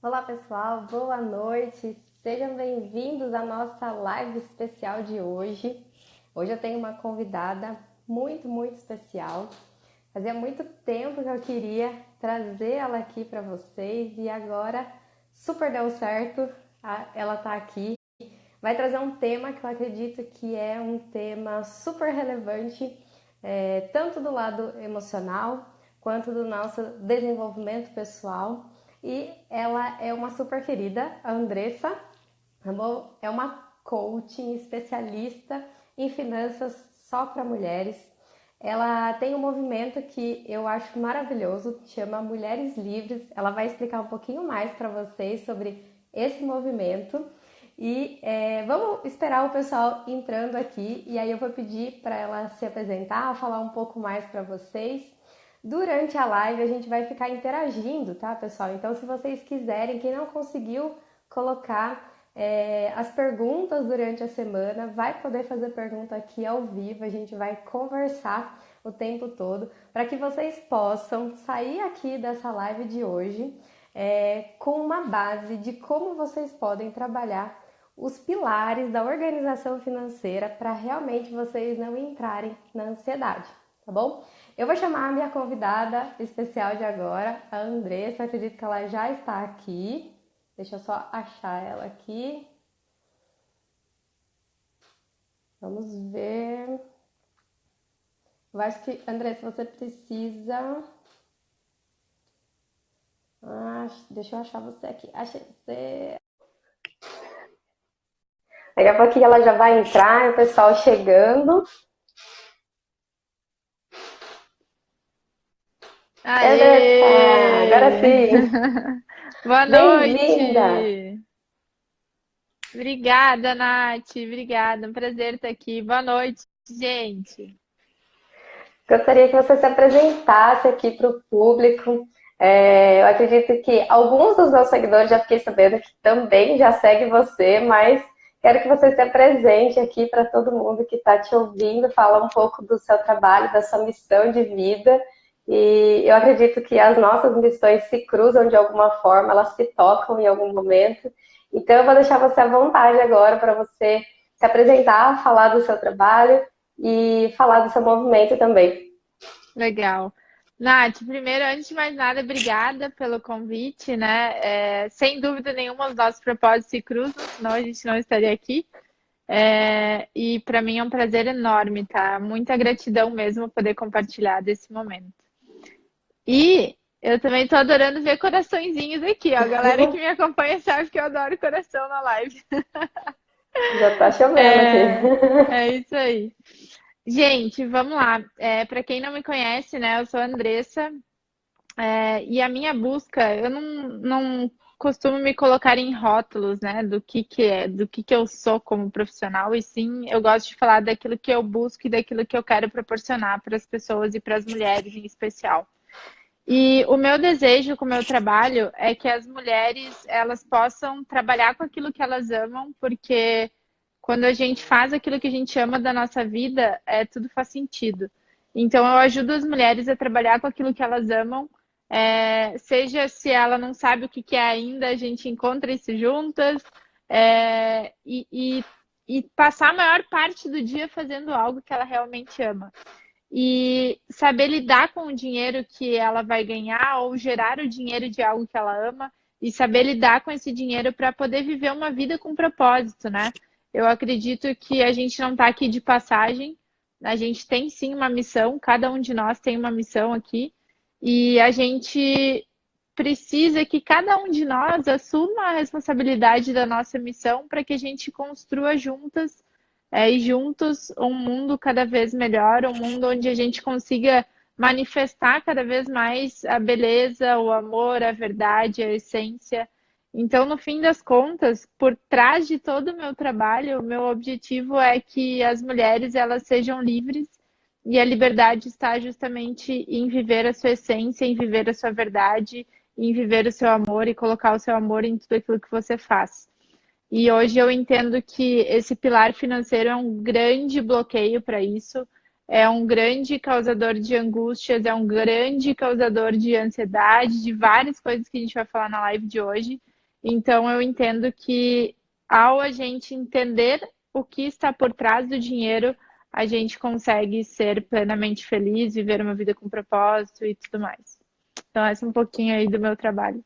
Olá pessoal, boa noite, sejam bem-vindos à nossa live especial de hoje. Hoje eu tenho uma convidada muito especial. Fazia muito tempo que eu queria trazer ela aqui para vocês e agora super deu certo, ela tá aqui. Vai trazer um tema que eu acredito que é um tema super relevante, tanto do lado emocional quanto do nosso desenvolvimento pessoal. E ela é uma super querida, a Andressa, tá bom? É uma coaching especialista em finanças só para mulheres. Ela tem um movimento que eu acho maravilhoso, chama Mulheres Livres. Ela vai explicar um pouquinho mais para vocês sobre esse movimento. E vamos esperar o pessoal entrando aqui e aí eu vou pedir para ela se apresentar, falar um pouco mais para vocês. Durante a live a gente vai ficar interagindo, tá, pessoal? Então, se vocês quiserem, quem não conseguiu colocar as perguntas durante a semana, vai poder fazer pergunta aqui ao vivo, a gente vai conversar o tempo todo, para que vocês possam sair aqui dessa live de hoje com uma base de como vocês podem trabalhar os pilares da organização financeira para realmente vocês não entrarem na ansiedade, tá bom? Eu vou chamar a minha convidada especial de agora, a Andressa, acredito que ela já está aqui. Deixa eu só achar ela aqui. Vamos ver. Eu acho que, Andressa, você precisa. Deixa eu achar você aqui. Achei você. Daqui a pouquinho ela já vai entrar, o pessoal chegando. Andressa, agora Aê! sim. Boa Bem-vinda! noite! Obrigada, Nath. Obrigada. Um prazer estar aqui. Boa noite, gente. Gostaria que você se apresentasse aqui para o público. Eu acredito que alguns dos meus seguidores já fiquei sabendo que também já segue você, mas quero que você se apresente aqui para todo mundo que está te ouvindo, fala um pouco do seu trabalho, da sua missão de vida. E eu acredito que as nossas missões se cruzam de alguma forma, elas se tocam em algum momento. Então eu vou deixar você à vontade agora para você se apresentar, falar do seu trabalho e falar do seu movimento também. Legal. Nath, primeiro, antes de mais nada, obrigada pelo convite, né? Sem dúvida nenhuma, os nossos propósitos se cruzam, senão a gente não estaria aqui. E para mim é um prazer enorme, tá? Muita gratidão mesmo poder compartilhar desse momento. E eu também tô adorando ver coraçõezinhos aqui, ó. A galera que me acompanha sabe que eu adoro coração na live. Já tá chovendo aqui. É, é isso aí. Gente, vamos lá. Para quem não me conhece, né, eu sou a Andressa, e a minha busca, eu não costumo me colocar em rótulos, né, do que eu sou como profissional, e sim, eu gosto de falar daquilo que eu busco e daquilo que eu quero proporcionar para as pessoas e para as mulheres em especial. E o meu desejo com o meu trabalho é que as mulheres elas possam trabalhar com aquilo que elas amam, porque quando a gente faz aquilo que a gente ama da nossa vida, tudo faz sentido. Então eu ajudo as mulheres a trabalhar com aquilo que elas amam, seja se ela não sabe o que que é ainda, a gente encontra isso juntas, e passar a maior parte do dia fazendo algo que ela realmente ama e saber lidar com o dinheiro que ela vai ganhar ou gerar o dinheiro de algo que ela ama e saber lidar com esse dinheiro para poder viver uma vida com propósito, né? Eu acredito que a gente não está aqui de passagem, a gente tem sim uma missão, cada um de nós tem uma missão aqui e a gente precisa que cada um de nós assuma a responsabilidade da nossa missão para que a gente construa juntas e juntos um mundo cada vez melhor, um mundo onde a gente consiga manifestar cada vez mais a beleza, o amor, a verdade, a essência. Então, no fim das contas, por trás de todo o meu trabalho, o meu objetivo é que as mulheres elas sejam livres e a liberdade está justamente em viver a sua essência, em viver a sua verdade, em viver o seu amor e colocar o seu amor em tudo aquilo que você faz. E hoje eu entendo que esse pilar financeiro é um grande bloqueio para isso, é um grande causador de angústias, é um grande causador de ansiedade, de várias coisas que a gente vai falar na live de hoje. Então, eu entendo que ao a gente entender o que está por trás do dinheiro, a gente consegue ser plenamente feliz, viver uma vida com propósito e tudo mais. Então, essa é um pouquinho aí do meu trabalho.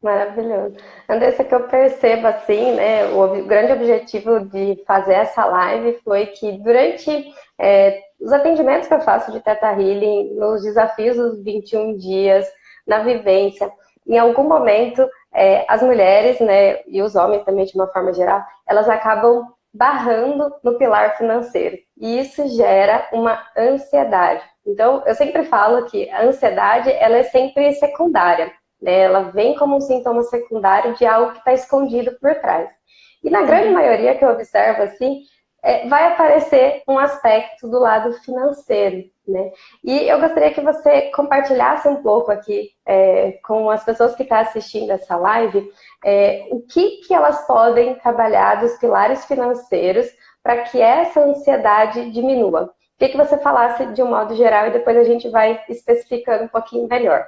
Maravilhoso. Andressa, que eu percebo assim, né? O grande objetivo de fazer essa live foi que durante os atendimentos que eu faço de Theta Healing, nos desafios dos 21 dias, na vivência, em algum momento as mulheres, né, e os homens também de uma forma geral, elas acabam barrando no pilar financeiro. E isso gera uma ansiedade. Então, eu sempre falo que a ansiedade, ela é sempre secundária, né? Ela vem como um sintoma secundário de algo que está escondido por trás. E na grande Uhum. maioria que eu observo assim, vai aparecer um aspecto do lado financeiro, né? E eu gostaria que você compartilhasse um pouco aqui com as pessoas que estão assistindo essa live, o que elas podem trabalhar dos pilares financeiros para que essa ansiedade diminua. Queria que você falasse de um modo geral e depois a gente vai especificando um pouquinho melhor.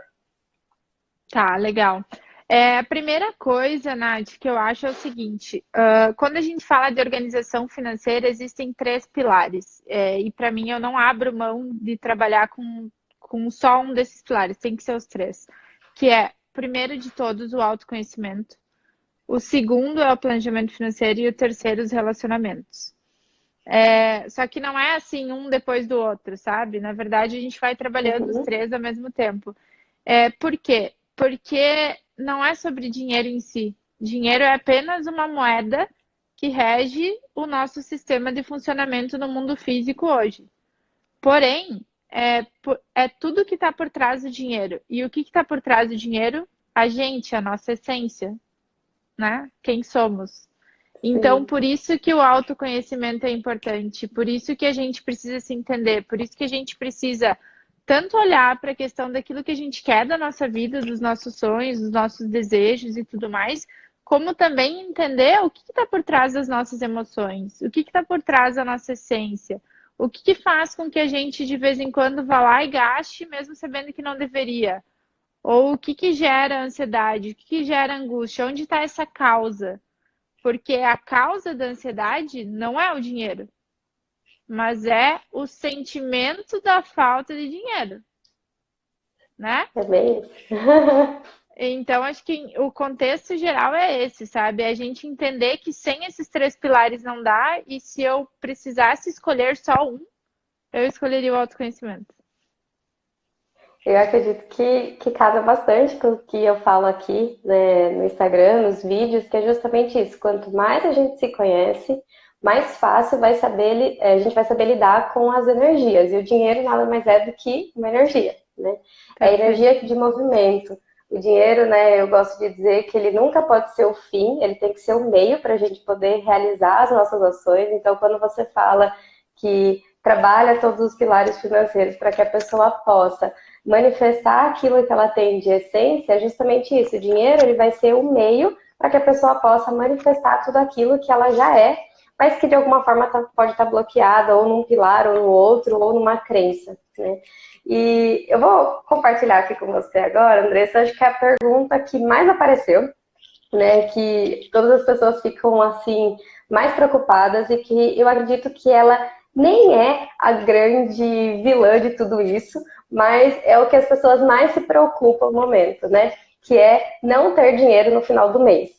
Tá, legal. A primeira coisa, Nath, que eu acho é o seguinte: quando a gente fala de organização financeira, existem três pilares. E para mim, eu não abro mão de trabalhar com só um desses pilares, tem que ser os três. Que é, primeiro de todos, o autoconhecimento. O segundo é o planejamento financeiro e o terceiro, os relacionamentos. Só que não é assim, um depois do outro, sabe? Na verdade, a gente vai trabalhando os Uhum. três ao mesmo tempo. Por quê? Porque não é sobre dinheiro em si. Dinheiro é apenas uma moeda que rege o nosso sistema de funcionamento no mundo físico hoje. Porém, é tudo que está por trás do dinheiro. E o que está por trás do dinheiro? A gente, a nossa essência, né? Quem somos. Então, Sim. por isso que o autoconhecimento é importante, por isso que a gente precisa se entender, por isso que a gente precisa tanto olhar para a questão daquilo que a gente quer da nossa vida, dos nossos sonhos, dos nossos desejos e tudo mais, como também entender o que está por trás das nossas emoções, o que está por trás da nossa essência, o que faz com que a gente de vez em quando vá lá e gaste, mesmo sabendo que não deveria, ou o que gera ansiedade, o que gera angústia, onde está essa causa. Porque a causa da ansiedade não é o dinheiro, mas é o sentimento da falta de dinheiro, né? É bem isso. Então, acho que o contexto geral é esse, sabe? É a gente entender que sem esses três pilares não dá, e se eu precisasse escolher só um, eu escolheria o autoconhecimento. Eu acredito que casa bastante com o que eu falo aqui, né, no Instagram, nos vídeos, que é justamente isso. Quanto mais a gente se conhece, mais fácil a gente vai saber lidar com as energias. E o dinheiro nada mais é do que uma energia, né? É Perfeito. energia de movimento. O dinheiro, né, eu gosto de dizer que ele nunca pode ser o fim, ele tem que ser o meio para a gente poder realizar as nossas ações. Então, quando você fala que trabalha todos os pilares financeiros para que a pessoa possa manifestar aquilo que ela tem de essência, é justamente isso. O dinheiro ele vai ser o meio para que a pessoa possa manifestar tudo aquilo que ela já é, mas que de alguma forma pode estar bloqueada ou num pilar, ou no outro, ou numa crença, né? E eu vou compartilhar aqui com você agora, Andressa, acho que é a pergunta que mais apareceu, né? Que todas as pessoas ficam assim mais preocupadas e que eu acredito que ela nem é a grande vilã de tudo isso, mas é o que as pessoas mais se preocupam no momento, né? Que é não ter dinheiro no final do mês.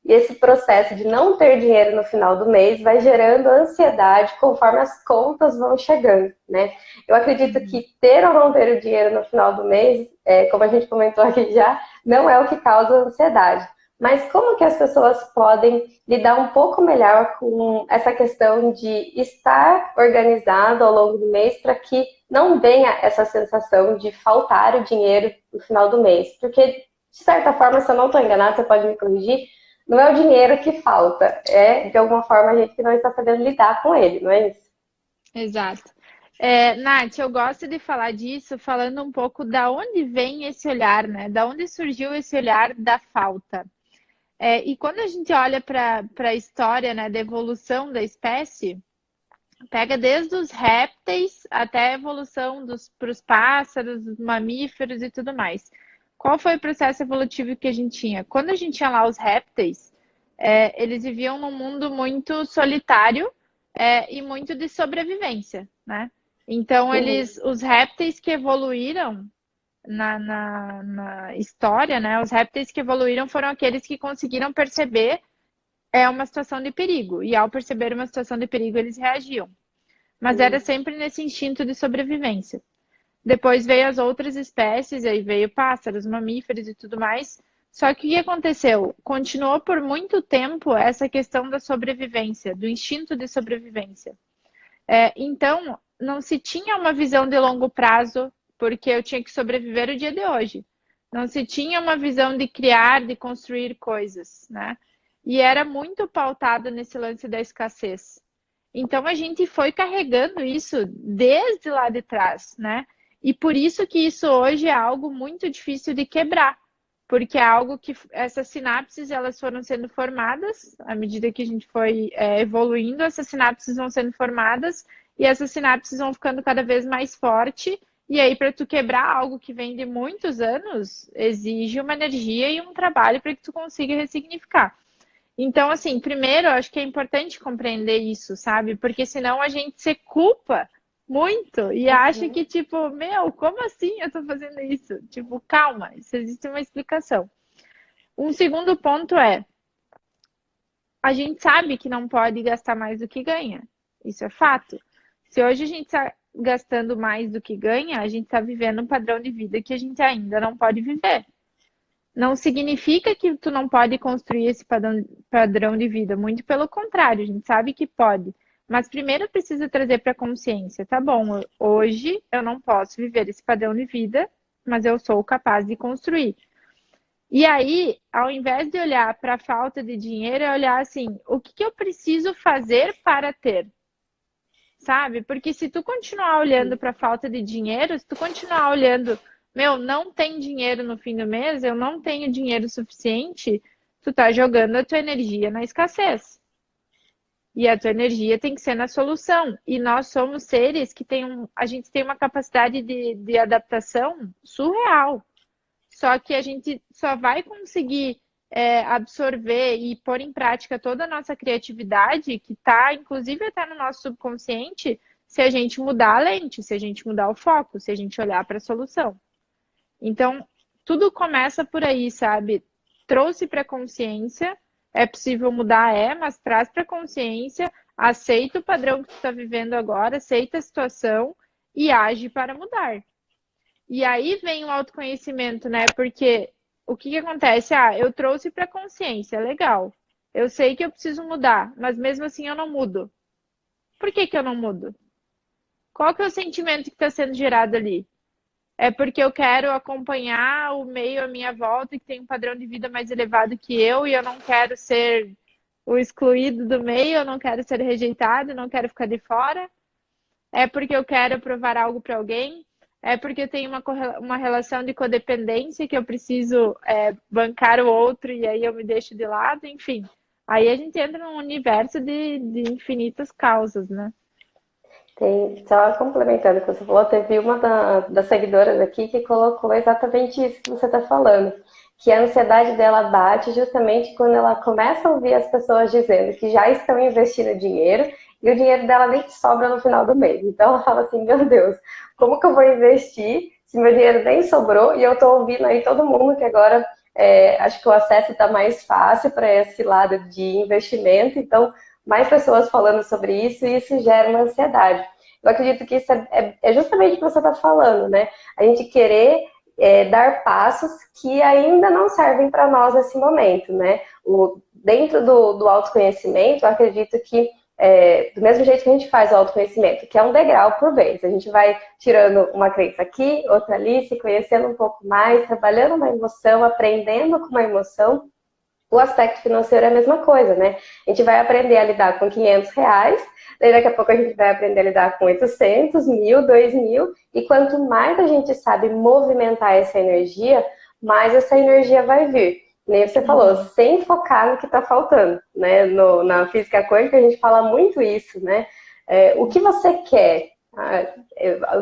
E esse processo de não ter dinheiro no final do mês vai gerando ansiedade conforme as contas vão chegando, né? Eu acredito que ter ou não ter o dinheiro no final do mês, como a gente comentou aqui já, não é o que causa ansiedade. Mas como que as pessoas podem lidar um pouco melhor com essa questão de estar organizado ao longo do mês para que não venha essa sensação de faltar o dinheiro no final do mês? Porque, de certa forma, se eu não estou enganada, você pode me corrigir, não é o dinheiro que falta, é de alguma forma a gente que não está sabendo lidar com ele, não é isso? Exato. Nath, eu gosto de falar disso, falando um pouco da onde vem esse olhar, né? Da onde surgiu esse olhar da falta. E quando a gente olha para a história, né, da evolução da espécie, pega desde os répteis até a evolução para os pássaros, dos mamíferos e tudo mais. Qual foi o processo evolutivo que a gente tinha? Quando a gente tinha lá os répteis, eles viviam num mundo muito solitário e muito de sobrevivência, né? Então, os répteis que evoluíram na história, né? Os répteis que evoluíram foram aqueles que conseguiram perceber uma situação de perigo. E ao perceber uma situação de perigo, eles reagiam. Mas era sempre nesse instinto de sobrevivência. Depois veio as outras espécies, aí veio pássaros, mamíferos e tudo mais. Só que o que aconteceu? Continuou por muito tempo essa questão da sobrevivência, do instinto de sobrevivência. Então, não se tinha uma visão de longo prazo, porque eu tinha que sobreviver o dia de hoje. Não se tinha uma visão de criar, de construir coisas, né? E era muito pautado nesse lance da escassez. Então, a gente foi carregando isso desde lá de trás, né? E por isso que isso hoje é algo muito difícil de quebrar, porque é algo que essas sinapses elas foram sendo formadas à medida que a gente foi evoluindo, essas sinapses vão sendo formadas e essas sinapses vão ficando cada vez mais forte. E aí, para tu quebrar algo que vem de muitos anos, exige uma energia e um trabalho para que tu consiga ressignificar. Então, assim, primeiro, eu acho que é importante compreender isso, sabe? Porque senão a gente se culpa muito e acha que, tipo, meu, como assim eu tô fazendo isso? Tipo, calma, isso existe uma explicação. Um segundo ponto a gente sabe que não pode gastar mais do que ganha. Isso é fato. Se hoje a gente está gastando mais do que ganha, a gente está vivendo um padrão de vida que a gente ainda não pode viver. Não significa que tu não pode construir esse padrão de vida, muito pelo contrário, a gente sabe que pode. Mas primeiro precisa trazer para a consciência, tá bom, hoje eu não posso viver esse padrão de vida, mas eu sou capaz de construir. E aí, ao invés de olhar para a falta de dinheiro, é olhar assim, o que eu preciso fazer para ter? Sabe? Porque se tu continuar olhando para a falta de dinheiro, se tu continuar olhando, meu, não tem dinheiro no fim do mês, eu não tenho dinheiro suficiente, tu tá jogando a tua energia na escassez. E a tua energia tem que ser na solução. E nós somos seres que a gente tem uma capacidade de adaptação surreal. Só que a gente só vai conseguir absorver e pôr em prática toda a nossa criatividade, que está, inclusive, até no nosso subconsciente, se a gente mudar a lente, se a gente mudar o foco, se a gente olhar para a solução. Então, tudo começa por aí, sabe? Trouxe para a consciência, é possível mudar, mas traz para a consciência, aceita o padrão que tu está vivendo agora, aceita a situação e age para mudar. E aí vem o autoconhecimento, né? Porque o que acontece? Eu trouxe para a consciência, legal. Eu sei que eu preciso mudar, mas mesmo assim eu não mudo. Por que eu não mudo? Qual que é o sentimento que está sendo gerado ali? É porque eu quero acompanhar o meio à minha volta que tem um padrão de vida mais elevado que eu e eu não quero ser o excluído do meio, eu não quero ser rejeitado, não quero ficar de fora. É porque eu quero provar algo para alguém. É porque eu tenho uma relação de codependência que eu preciso bancar o outro e aí eu me deixo de lado, enfim. Aí a gente entra num universo de infinitas causas, né? Só complementando o que você falou, teve uma das seguidoras aqui que colocou exatamente isso que você está falando, que a ansiedade dela bate justamente quando ela começa a ouvir as pessoas dizendo que já estão investindo dinheiro e o dinheiro dela nem sobra no final do mês. Então ela fala assim, meu Deus, como que eu vou investir se meu dinheiro nem sobrou e eu estou ouvindo aí todo mundo que agora acho que o acesso está mais fácil para esse lado de investimento, então mais pessoas falando sobre isso e isso gera uma ansiedade. Eu acredito que isso é justamente o que você está falando, né? A gente querer dar passos que ainda não servem para nós nesse momento, né? Dentro do autoconhecimento, eu acredito que do mesmo jeito que a gente faz o autoconhecimento, que é um degrau por vez. A gente vai tirando uma crença aqui, outra ali, se conhecendo um pouco mais, trabalhando uma emoção, aprendendo com uma emoção. O aspecto financeiro é a mesma coisa, né? A gente vai aprender a lidar com R$ 500, daí daqui a pouco a gente vai aprender a lidar com 800, 1.000, 2.000, e quanto mais a gente sabe movimentar essa energia, mais essa energia vai vir. Nem você falou, sem focar no que está faltando, né? Na física quântica a gente fala muito isso, né? O que você quer?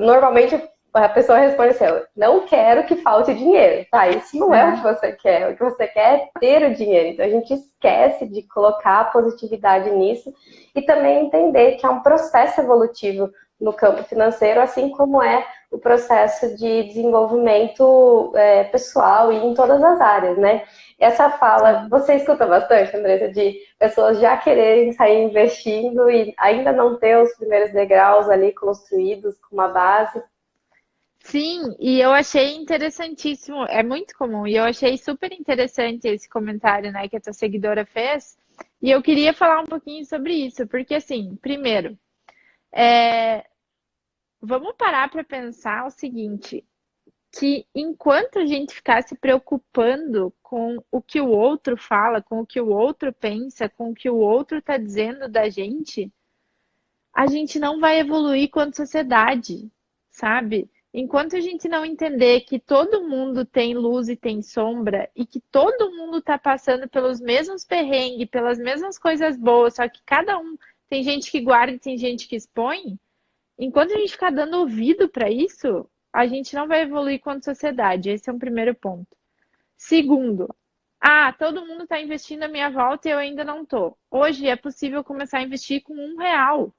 Normalmente a pessoa responde assim, eu não quero que falte dinheiro, tá? Isso não é o que você quer. O que você quer é ter o dinheiro. Então a gente esquece de colocar a positividade nisso e também entender que é um processo evolutivo no campo financeiro, assim como é o processo de desenvolvimento pessoal e em todas as áreas, né? Essa fala, você escuta bastante, Andressa, de pessoas já quererem sair investindo e ainda não ter os primeiros degraus ali construídos com uma base. Sim, e eu achei interessantíssimo, é muito comum, e eu achei super interessante esse comentário, né, que a tua seguidora fez, e eu queria falar um pouquinho sobre isso, porque assim, primeiro, vamos parar para pensar o seguinte, que enquanto a gente ficar se preocupando com o que o outro fala, com o que o outro pensa, com o que o outro está dizendo da gente, a gente não vai evoluir quanto sociedade, sabe? Enquanto a gente não entender que todo mundo tem luz e tem sombra e que todo mundo está passando pelos mesmos perrengues, pelas mesmas coisas boas, só que cada um tem gente que guarda e tem gente que expõe, enquanto a gente ficar dando ouvido para isso, a gente não vai evoluir quanto sociedade. Esse é um primeiro ponto. Segundo, todo mundo está investindo à minha volta e eu ainda não estou. Hoje é possível começar a investir com R$ 1.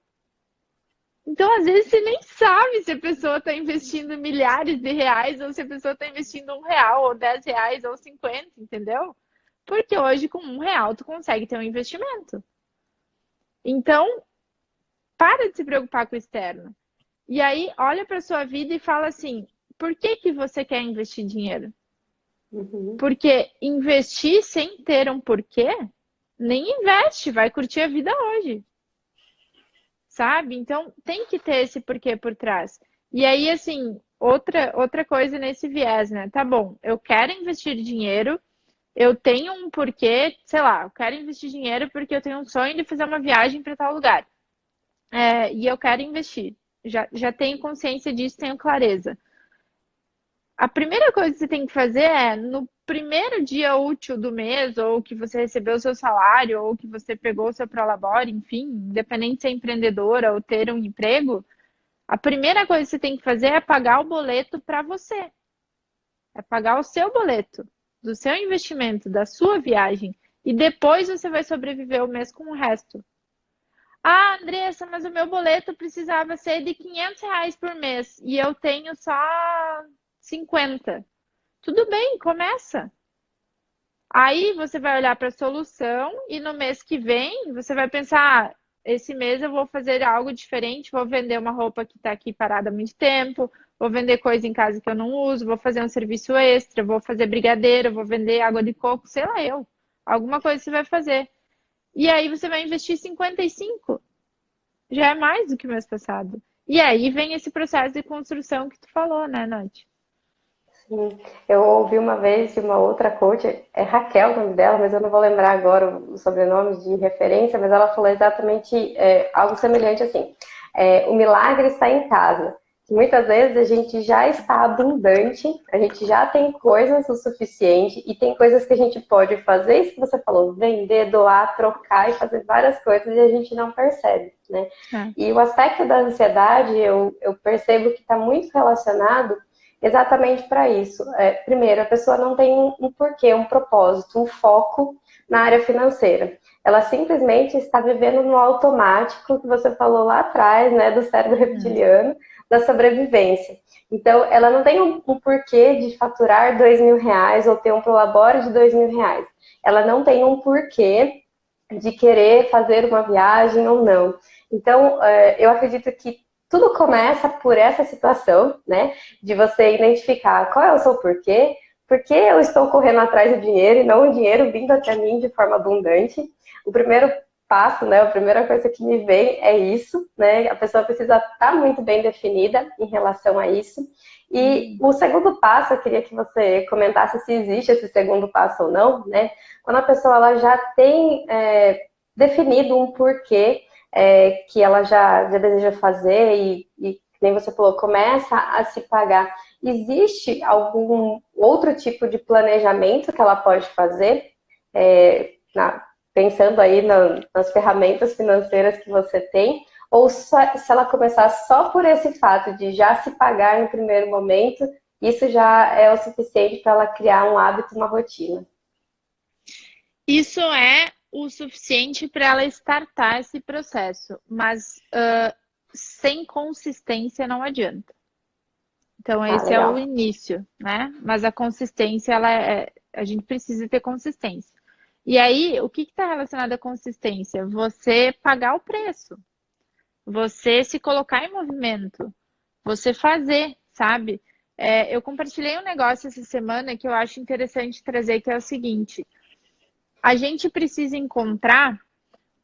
Então, às vezes, você nem sabe se a pessoa está investindo milhares de reais ou se a pessoa está investindo R$ 1, ou R$ 10, ou 50, entendeu? Porque hoje, com R$ 1, tu consegue ter um investimento. Então, para de se preocupar com o externo. E aí, olha para sua vida e fala assim: por que que você quer investir dinheiro? Uhum. Porque investir sem ter um porquê, nem investe, vai curtir a vida hoje. Sabe? Então, tem que ter esse porquê por trás. E aí, assim, outra coisa nesse viés, né? Tá bom, eu quero investir dinheiro, eu tenho um porquê, sei lá, eu quero investir dinheiro porque eu tenho um sonho de fazer uma viagem para tal lugar. E eu quero investir. Já tenho consciência disso, tenho clareza. A primeira coisa que você tem que fazer é, no primeiro dia útil do mês, ou que você recebeu o seu salário, ou que você pegou o seu prolabore, enfim, independente de ser empreendedora ou ter um emprego, a primeira coisa que você tem que fazer é pagar o boleto para você. É pagar o seu boleto, do seu investimento, da sua viagem. E depois você vai sobreviver o mês com o resto. Andressa, mas o meu boleto precisava ser de R$ 500 por mês e eu tenho só 50. Tudo bem, começa. Aí você vai olhar para a solução e no mês que vem você vai pensar: esse mês eu vou fazer algo diferente, vou vender uma roupa que está aqui parada há muito tempo, vou vender coisa em casa que eu não uso, vou fazer um serviço extra, vou fazer brigadeiro, vou vender água de coco, sei lá eu. Alguma coisa você vai fazer. E aí você vai investir 55. Já é mais do que o mês passado. E aí vem esse processo de construção que tu falou, né, Nath? Sim. Eu ouvi uma vez de uma outra coach, é Raquel o nome dela, mas eu não vou lembrar agora o sobrenome de referência, mas ela falou exatamente algo semelhante assim. O milagre está em casa. Muitas vezes a gente já está abundante, a gente já tem coisas o suficiente e tem coisas que a gente pode fazer, isso que você falou, vender, doar, trocar e fazer várias coisas e a gente não percebe, né? E o aspecto da ansiedade, eu percebo que está muito relacionado exatamente para isso. Primeiro, a pessoa não tem um porquê, um propósito, um foco na área financeira. Ela simplesmente está vivendo no automático, que você falou lá atrás, né, do cérebro reptiliano, da sobrevivência. Então, ela não tem um porquê de faturar R$ 2.000 ou ter um prolabore de R$ 2.000. Ela não tem um porquê de querer fazer uma viagem ou não. Então, eu acredito que tudo começa por essa situação, né? De você identificar qual é o seu porquê, por que eu estou correndo atrás do dinheiro e não o dinheiro vindo até mim de forma abundante. O primeiro passo, né? A primeira coisa que me vem é isso, né? A pessoa precisa estar muito bem definida em relação a isso. E o segundo passo, eu queria que você comentasse se existe esse segundo passo ou não, né? Quando a pessoa ela já tem definido um porquê que ela já deseja fazer e nem você falou, começa a se pagar. Existe algum outro tipo de planejamento que ela pode fazer, pensando aí nas ferramentas financeiras que você tem, ou se ela começar só por esse fato de já se pagar no primeiro momento, isso já é o suficiente para ela criar um hábito, uma rotina. Isso é o suficiente para ela startar esse processo, mas sem consistência não adianta. Então, Ah, esse é o legal. início, né? Mas a consistência, a gente precisa ter consistência. E aí, o que está relacionado à consistência? Você pagar o preço, você se colocar em movimento, você fazer, sabe? Eu compartilhei um negócio essa semana que eu acho interessante trazer, que é o seguinte: a gente precisa encontrar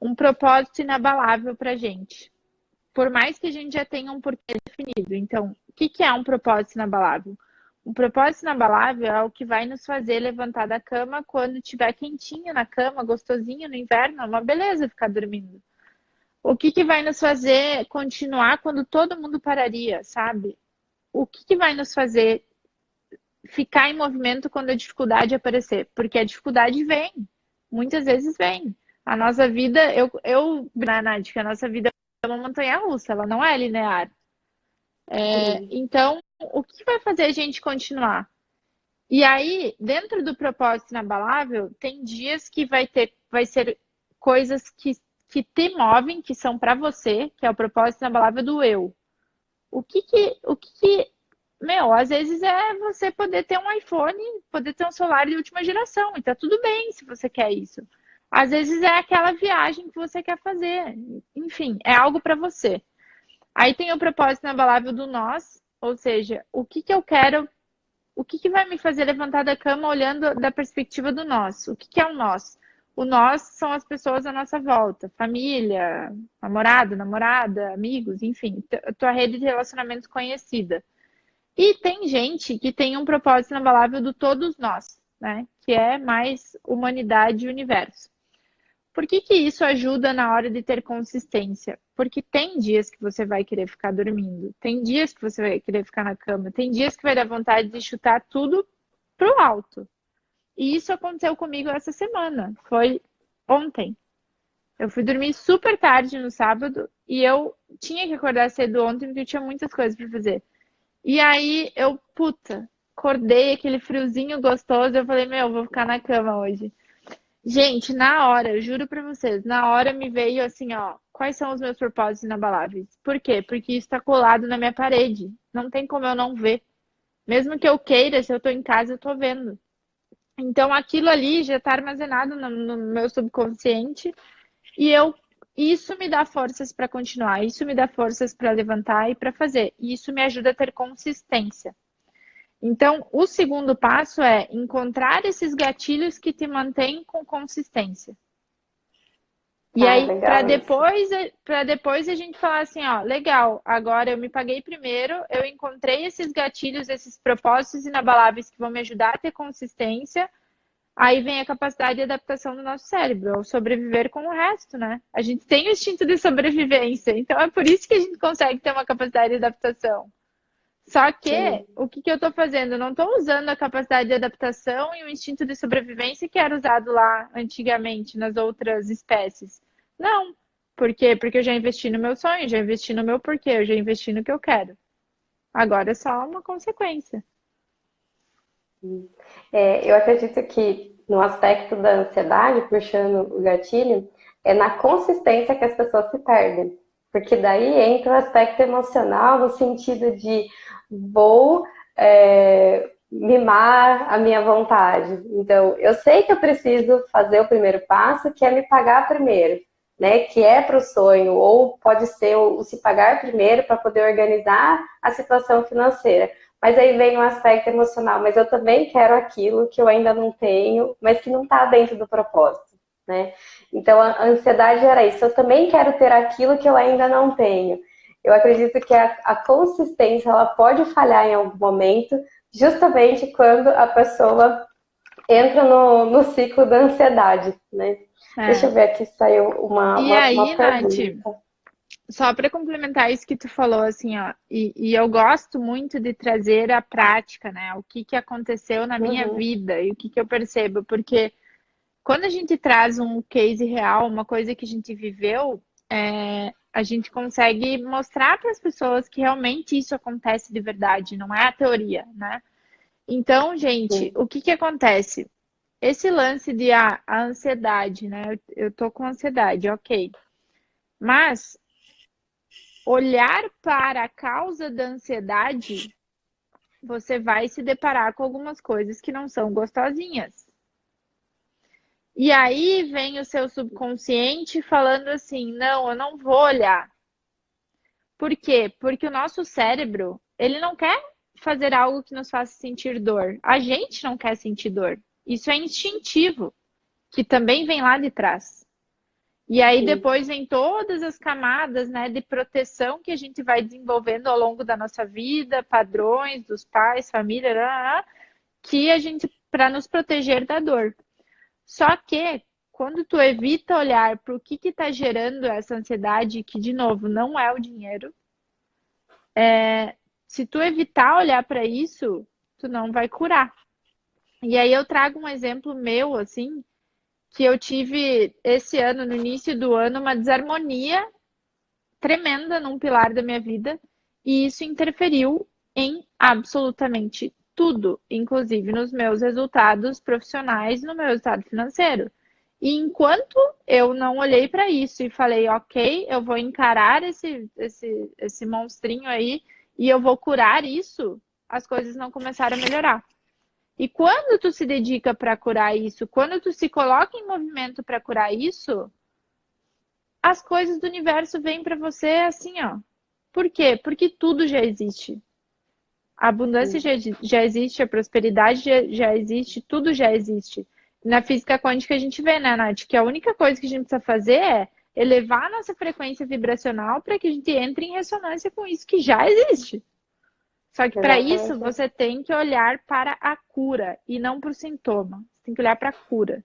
um propósito inabalável para a gente. Por mais que a gente já tenha um porquê definido. Então, o que é um propósito inabalável? Um propósito inabalável é o que vai nos fazer levantar da cama quando estiver quentinho na cama, gostosinho no inverno, é uma beleza ficar dormindo. O que vai nos fazer continuar quando todo mundo pararia, sabe? O que vai nos fazer ficar em movimento quando a dificuldade aparecer? Porque a dificuldade vem, muitas vezes vem. A nossa vida, Nath, que a nossa vida é uma montanha-russa, ela não é linear. Sim. Então, o que vai fazer a gente continuar? E aí, dentro do propósito inabalável, tem dias que vai ser coisas que te movem, que são para você, que é o propósito inabalável do eu. Meu, às vezes é você poder ter um iPhone, poder ter um celular de última geração, e tá tudo bem se você quer isso. Às vezes é aquela viagem que você quer fazer. Enfim, é algo para você. Aí tem o propósito inabalável do nós, ou seja, o que eu quero, o que vai me fazer levantar da cama olhando da perspectiva do nós. O que é o nós? O nós são as pessoas à nossa volta, família, namorado, namorada, amigos, enfim, tua rede de relacionamentos conhecida. E tem gente que tem um propósito inabalável do todos nós, né? Que é mais humanidade e universo. Por que isso ajuda na hora de ter consistência? Porque tem dias que você vai querer ficar dormindo, tem dias que você vai querer ficar na cama, tem dias que vai dar vontade de chutar tudo pro alto. E isso aconteceu comigo essa semana, foi ontem. Eu fui dormir super tarde no sábado e eu tinha que acordar cedo ontem porque eu tinha muitas coisas para fazer. E aí acordei aquele friozinho gostoso, eu falei, meu, eu vou ficar na cama hoje. Gente, na hora, eu juro pra vocês, na hora me veio assim, ó, quais são os meus propósitos inabaláveis? Por quê? Porque isso tá colado na minha parede. Não tem como eu não ver. Mesmo que eu queira, se eu tô em casa, eu tô vendo. Então aquilo ali já tá armazenado no meu subconsciente e isso me dá forças para continuar, isso me dá forças para levantar e para fazer. E isso me ajuda a ter consistência. Então, o segundo passo é encontrar esses gatilhos que te mantêm com consistência. E Ah, aí, legal isso. para depois a gente falar assim, ó, legal, agora eu me paguei primeiro, eu encontrei esses gatilhos, esses propósitos inabaláveis que vão me ajudar a ter consistência. Aí vem a capacidade de adaptação do nosso cérebro, ao sobreviver com o resto, né? A gente tem o instinto de sobrevivência, então é por isso que a gente consegue ter uma capacidade de adaptação. Só que, Sim. o que eu estou fazendo? Eu não estou usando a capacidade de adaptação e o instinto de sobrevivência que era usado lá antigamente nas outras espécies. Não. Por quê? Porque eu já investi no meu sonho, já investi no meu porquê, eu já investi no que eu quero. Agora é só uma consequência. Eu acredito que no aspecto da ansiedade, puxando o gatilho, é na consistência que as pessoas se perdem. Porque daí entra o aspecto emocional no sentido de vou mimar a minha vontade. Então, eu sei que eu preciso fazer o primeiro passo, que é me pagar primeiro, né? Que é para o sonho, ou pode ser o se pagar primeiro para poder organizar a situação financeira. Mas aí vem o aspecto emocional, mas eu também quero aquilo que eu ainda não tenho, mas que não está dentro do propósito, né? Então a ansiedade era isso, eu também quero ter aquilo que eu ainda não tenho. Eu acredito que a consistência ela pode falhar em algum momento, justamente quando a pessoa entra no ciclo da ansiedade, né? Deixa eu É. ver aqui, saiu E uma aí, Nath, pergunta. só para complementar isso que tu falou, assim, ó, e eu gosto muito de trazer a prática, né? O que aconteceu na minha Uhum, vida e o que eu percebo, porque quando a gente traz um case real, uma coisa que a gente viveu, a gente consegue mostrar para as pessoas que realmente isso acontece de verdade, não é a teoria, né? Então, gente, Sim, o que que acontece? Esse lance de a ansiedade, né? Eu tô com ansiedade, ok. Mas olhar para a causa da ansiedade, você vai se deparar com algumas coisas que não são gostosinhas. E aí vem o seu subconsciente falando assim: não, eu não vou olhar. Por quê? Porque o nosso cérebro, ele não quer fazer algo que nos faça sentir dor. A gente não quer sentir dor. Isso é instintivo, que também vem lá de trás. E aí sim. depois vem todas as camadas, né, de proteção que a gente vai desenvolvendo ao longo da nossa vida, padrões dos pais, família, que a gente para nos proteger da dor. Só que quando tu evita olhar para o que está gerando essa ansiedade, que de novo não é o dinheiro, se tu evitar olhar para isso, tu não vai curar. E aí eu trago um exemplo meu, assim, que eu tive esse ano, no início do ano, uma desarmonia tremenda num pilar da minha vida, e isso interferiu em absolutamente tudo, inclusive nos meus resultados profissionais, no meu resultado financeiro. E enquanto eu não olhei para isso e falei, ok, eu vou encarar esse monstrinho aí e eu vou curar isso, as coisas não começaram a melhorar. E quando tu se dedica para curar isso, quando tu se coloca em movimento para curar isso, as coisas do universo vêm para você assim, ó. Por quê? Porque tudo já existe. A abundância já existe, a prosperidade já existe, tudo já existe. Na física quântica a gente vê, né, Nath, que a única coisa que a gente precisa fazer é elevar a nossa frequência vibracional para que a gente entre em ressonância com isso que já existe. Só que para isso Exatamente. você tem que olhar para a cura e não para o sintoma. Você tem que olhar para a cura.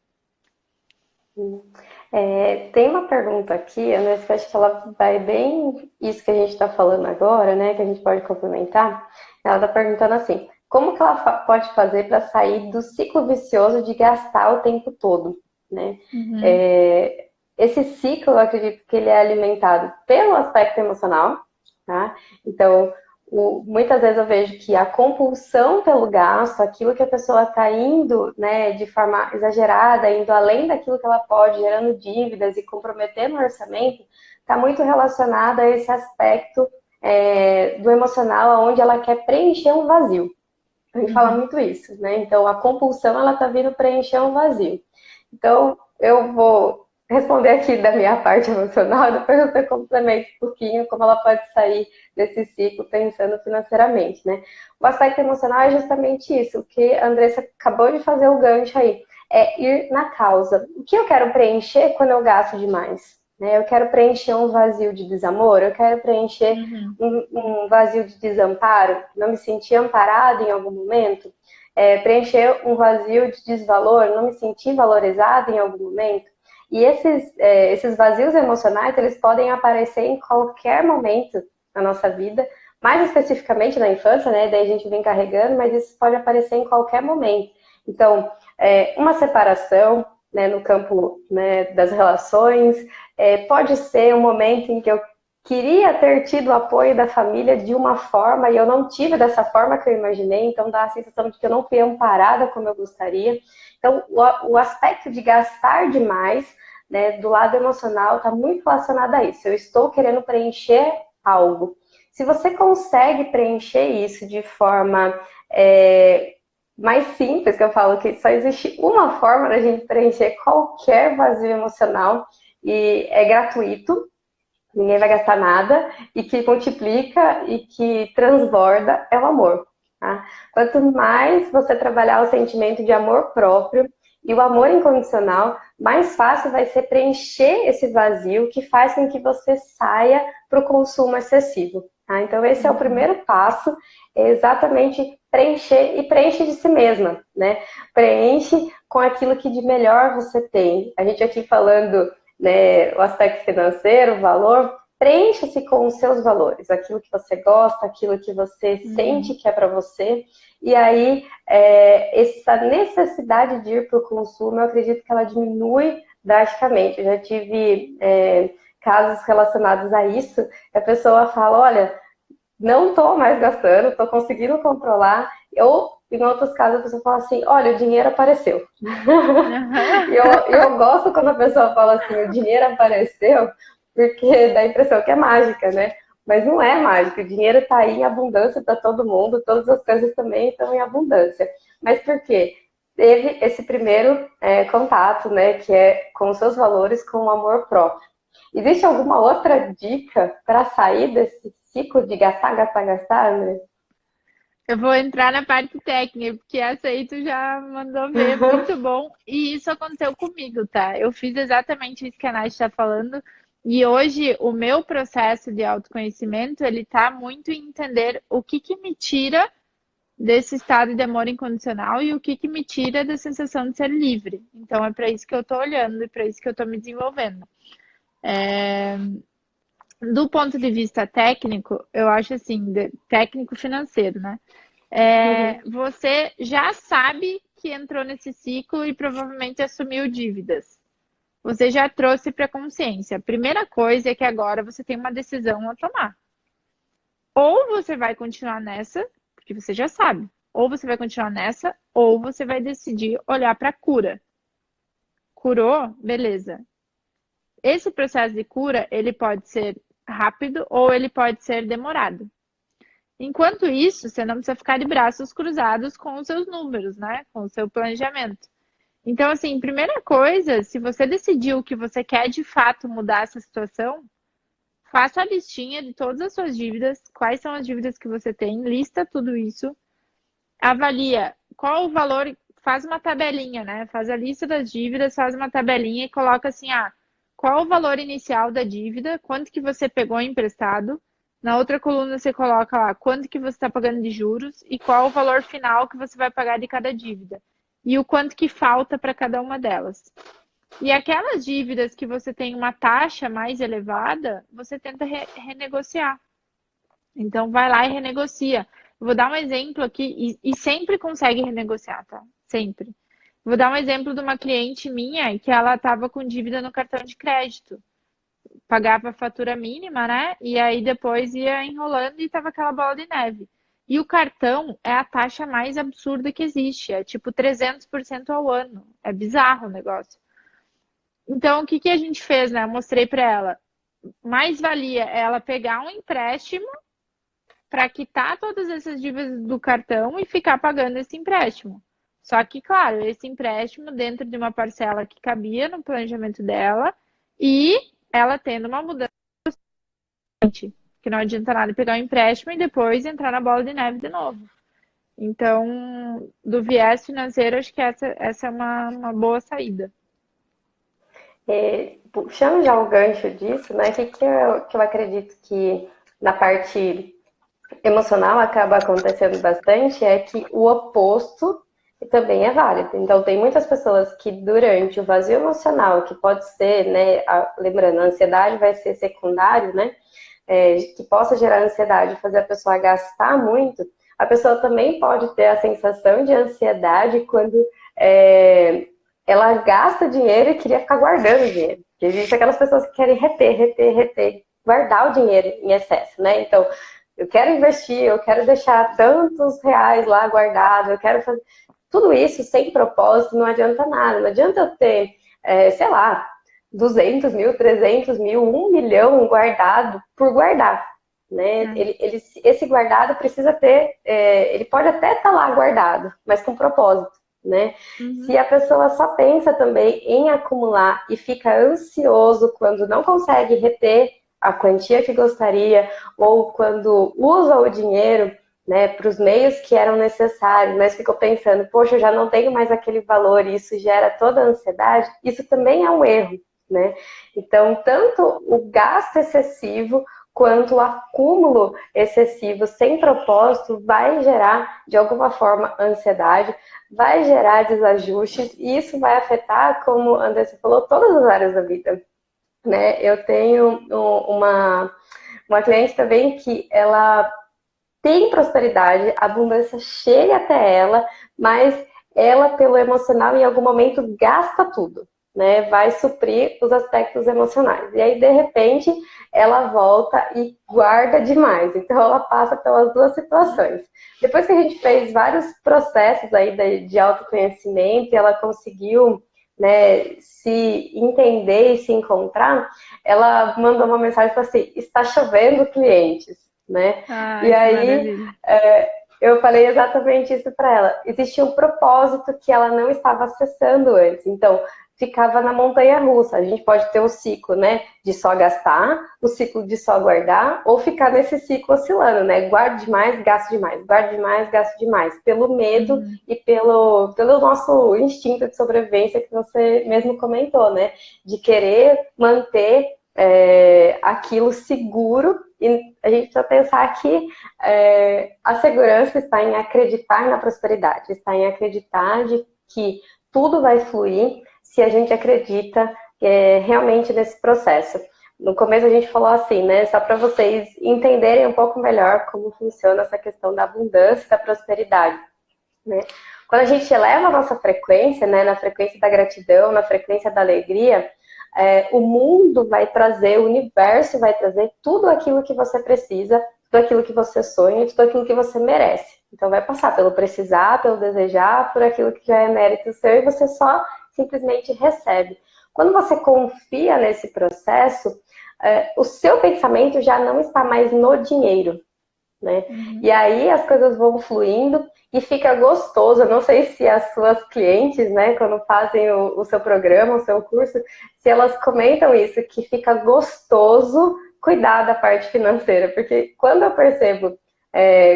Tem uma pergunta aqui, Andressa, que eu acho que ela vai bem isso que a gente está falando agora, né? Que a gente pode complementar. Ela está perguntando assim: como que ela pode fazer para sair do ciclo vicioso de gastar o tempo todo, né? Uhum. É, esse ciclo, eu acredito que ele é alimentado pelo aspecto emocional, tá? Então, muitas vezes eu vejo que a compulsão pelo gasto, aquilo que a pessoa está indo, né, de forma exagerada, indo além daquilo que ela pode, gerando dívidas e comprometendo o orçamento, está muito relacionada a esse aspecto do emocional, onde ela quer preencher um vazio. A gente fala Uhum. muito isso, né? Então, a compulsão, ela está vindo preencher um vazio. Então, eu vou responder aqui da minha parte emocional, depois você complementa um pouquinho como ela pode sair desse ciclo pensando financeiramente, né? O aspecto emocional é justamente isso, o que a Andressa acabou de fazer o gancho aí, é ir na causa. O que eu quero preencher quando eu gasto demais? Né? Eu quero preencher um vazio de desamor, eu quero preencher Uhum. um vazio de desamparo, não me sentir amparado em algum momento, preencher um vazio de desvalor, não me sentir valorizado em algum momento. E esses vazios emocionais, eles podem aparecer em qualquer momento na nossa vida, mais especificamente na infância, né? Daí a gente vem carregando, mas isso pode aparecer em qualquer momento. Então, uma separação, né, no campo, né, das relações, pode ser um momento em que eu queria ter tido o apoio da família de uma forma e eu não tive dessa forma que eu imaginei, então dá a sensação de que eu não fui amparada como eu gostaria. Então, o aspecto de gastar demais, né, do lado emocional, está muito relacionado a isso. Eu estou querendo preencher algo. Se você consegue preencher isso de forma mais simples, que eu falo que só existe uma forma da gente preencher qualquer vazio emocional e é gratuito, ninguém vai gastar nada, e que multiplica e que transborda é o amor. Tá? Quanto mais você trabalhar o sentimento de amor próprio e o amor incondicional, mais fácil vai ser preencher esse vazio que faz com que você saia para o consumo excessivo. Tá? Então, esse é o Uhum. primeiro passo, é exatamente preencher e preenche de si mesma, né? Preenche com aquilo que de melhor você tem. A gente aqui falando, né, o aspecto financeiro, o valor, preencha-se com os seus valores, aquilo que você gosta, aquilo que você sente Uhum. que é para você, e aí essa necessidade de ir para o consumo, eu acredito que ela diminui drasticamente. Eu já tive casos relacionados a isso, a pessoa fala, olha, não estou mais gastando, estou conseguindo controlar. Ou, em outros casos, a pessoa fala assim, olha, o dinheiro apareceu. E eu gosto quando a pessoa fala assim, o dinheiro apareceu, porque dá a impressão que é mágica, né? Mas não é mágica, o dinheiro está aí em abundância para todo mundo, todas as coisas também estão em abundância. Mas por quê? Teve esse primeiro contato, né, que é com os seus valores, com o amor próprio. Existe alguma outra dica para sair desse ciclo de gastar, gastar, gastar, André? Eu vou entrar na parte técnica, porque essa aí tu já mandou ver, muito bom. E isso aconteceu comigo, tá? Eu fiz exatamente isso que a Nath está falando. E hoje o meu processo de autoconhecimento, ele tá muito em entender o que que me tira desse estado de amor incondicional e o que que me tira da sensação de ser livre. Então é para isso que eu tô olhando e para isso que eu tô me desenvolvendo. Do ponto de vista técnico, eu acho assim, técnico financeiro, né? Uhum. Você já sabe que entrou nesse ciclo e provavelmente assumiu dívidas. Você já trouxe para a consciência. A primeira coisa é que agora você tem uma decisão a tomar. Ou você vai continuar nessa, porque você já sabe. Ou você vai continuar nessa, ou você vai decidir olhar para a cura. Curou? Beleza. Esse processo de cura, ele pode ser rápido ou ele pode ser demorado. Enquanto isso, você não precisa ficar de braços cruzados com os seus números, né? Com o seu planejamento. Então, assim, primeira coisa, se você decidiu que você quer de fato mudar essa situação, faça a listinha de todas as suas dívidas, quais são as dívidas que você tem, lista tudo isso, avalia qual o valor, faz uma tabelinha, né? Faz a lista das dívidas, faz uma tabelinha e coloca assim, qual o valor inicial da dívida, quanto que você pegou emprestado. Na outra coluna você coloca lá quanto que você está pagando de juros e qual o valor final que você vai pagar de cada dívida. E o quanto que falta para cada uma delas. E aquelas dívidas que você tem uma taxa mais elevada, você tenta renegociar. Então vai lá e renegocia. Vou dar um exemplo aqui e sempre consegue renegociar, tá? Sempre. Vou dar um exemplo de uma cliente minha que ela estava com dívida no cartão de crédito. Pagava a fatura mínima, né? E aí depois ia enrolando e tava aquela bola de neve. E o cartão é a taxa mais absurda que existe. É tipo 300% ao ano. É bizarro o negócio. Então, o que que a gente fez, né? Eu mostrei para ela. Mais valia ela pegar um empréstimo para quitar todas essas dívidas do cartão e ficar pagando esse empréstimo. Só que, claro, esse empréstimo dentro de uma parcela que cabia no planejamento dela e ela tendo uma mudança, que não adianta nada pegar um empréstimo e depois entrar na bola de neve de novo. Então, do viés financeiro, acho que essa é uma boa saída. Puxando já o gancho disso, né? O que eu acredito que na parte emocional acaba acontecendo bastante é que o oposto também é válido. Então, tem muitas pessoas que durante o vazio emocional, que pode ser, né, lembrando, a ansiedade vai ser secundário, né, que possa gerar ansiedade, fazer a pessoa gastar muito, a pessoa também pode ter a sensação de ansiedade quando ela gasta dinheiro e queria ficar guardando dinheiro. Porque existem aquelas pessoas que querem reter, guardar o dinheiro em excesso, né? Então, eu quero investir, eu quero deixar tantos reais lá guardado, eu quero fazer. Tudo isso sem propósito não adianta nada. Não adianta eu ter, sei lá, 200 mil, 300 mil, 1 milhão guardado por guardar. Né? Esse guardado precisa ter, ele pode até estar lá guardado, mas com propósito. Né? Uhum. Se a pessoa só pensa também em acumular e fica ansioso quando não consegue reter a quantia que gostaria, ou quando usa o dinheiro, né, para os meios que eram necessários, mas ficou pensando, poxa, eu já não tenho mais aquele valor, e isso gera toda a ansiedade, isso também é um erro, né? Então, tanto o gasto excessivo quanto o acúmulo excessivo sem propósito vai gerar, de alguma forma, ansiedade, vai gerar desajustes, e isso vai afetar, como a Andressa falou, todas as áreas da vida. Né? Eu tenho uma cliente também que ela tem prosperidade, a abundância chega até ela, mas ela, pelo emocional, em algum momento gasta tudo. né, vai suprir os aspectos emocionais. E aí, de repente, ela volta e guarda demais. Então, ela passa pelas duas situações. Depois que a gente fez vários processos aí de autoconhecimento, e ela conseguiu, né, se entender e se encontrar, ela mandou uma mensagem e falou assim: está chovendo clientes, né? E Ai, que aí maravilha. eu falei exatamente isso para ela. Existia um propósito que ela não estava acessando antes. Então, ficava na montanha russa. A gente pode ter o ciclo, né, de só gastar, o ciclo de só guardar, ou ficar nesse ciclo oscilando, né? Guarde demais, gasto demais, guarde demais, gasto demais, pelo medo Uhum. e pelo nosso instinto de sobrevivência que você mesmo comentou, né? De querer manter aquilo seguro, e a gente precisa pensar que a segurança está em acreditar na prosperidade, está em acreditar de que tudo vai fluir se a gente acredita realmente nesse processo. No começo a gente falou assim, né? Só para vocês entenderem um pouco melhor como funciona essa questão da abundância e da prosperidade, né? Quando a gente eleva a nossa frequência, né, na frequência da gratidão, na frequência da alegria, o mundo vai trazer, o universo vai trazer tudo aquilo que você precisa, tudo aquilo que você sonha, tudo aquilo que você merece. Então vai passar pelo precisar, pelo desejar, por aquilo que já é mérito seu e você só simplesmente recebe. Quando você confia nesse processo, o seu pensamento já não está mais no dinheiro, né? Uhum. E aí as coisas vão fluindo e fica gostoso. Eu não sei se as suas clientes, né, quando fazem o seu programa, o seu curso, se elas comentam isso, que fica gostoso cuidar da parte financeira, porque quando eu percebo,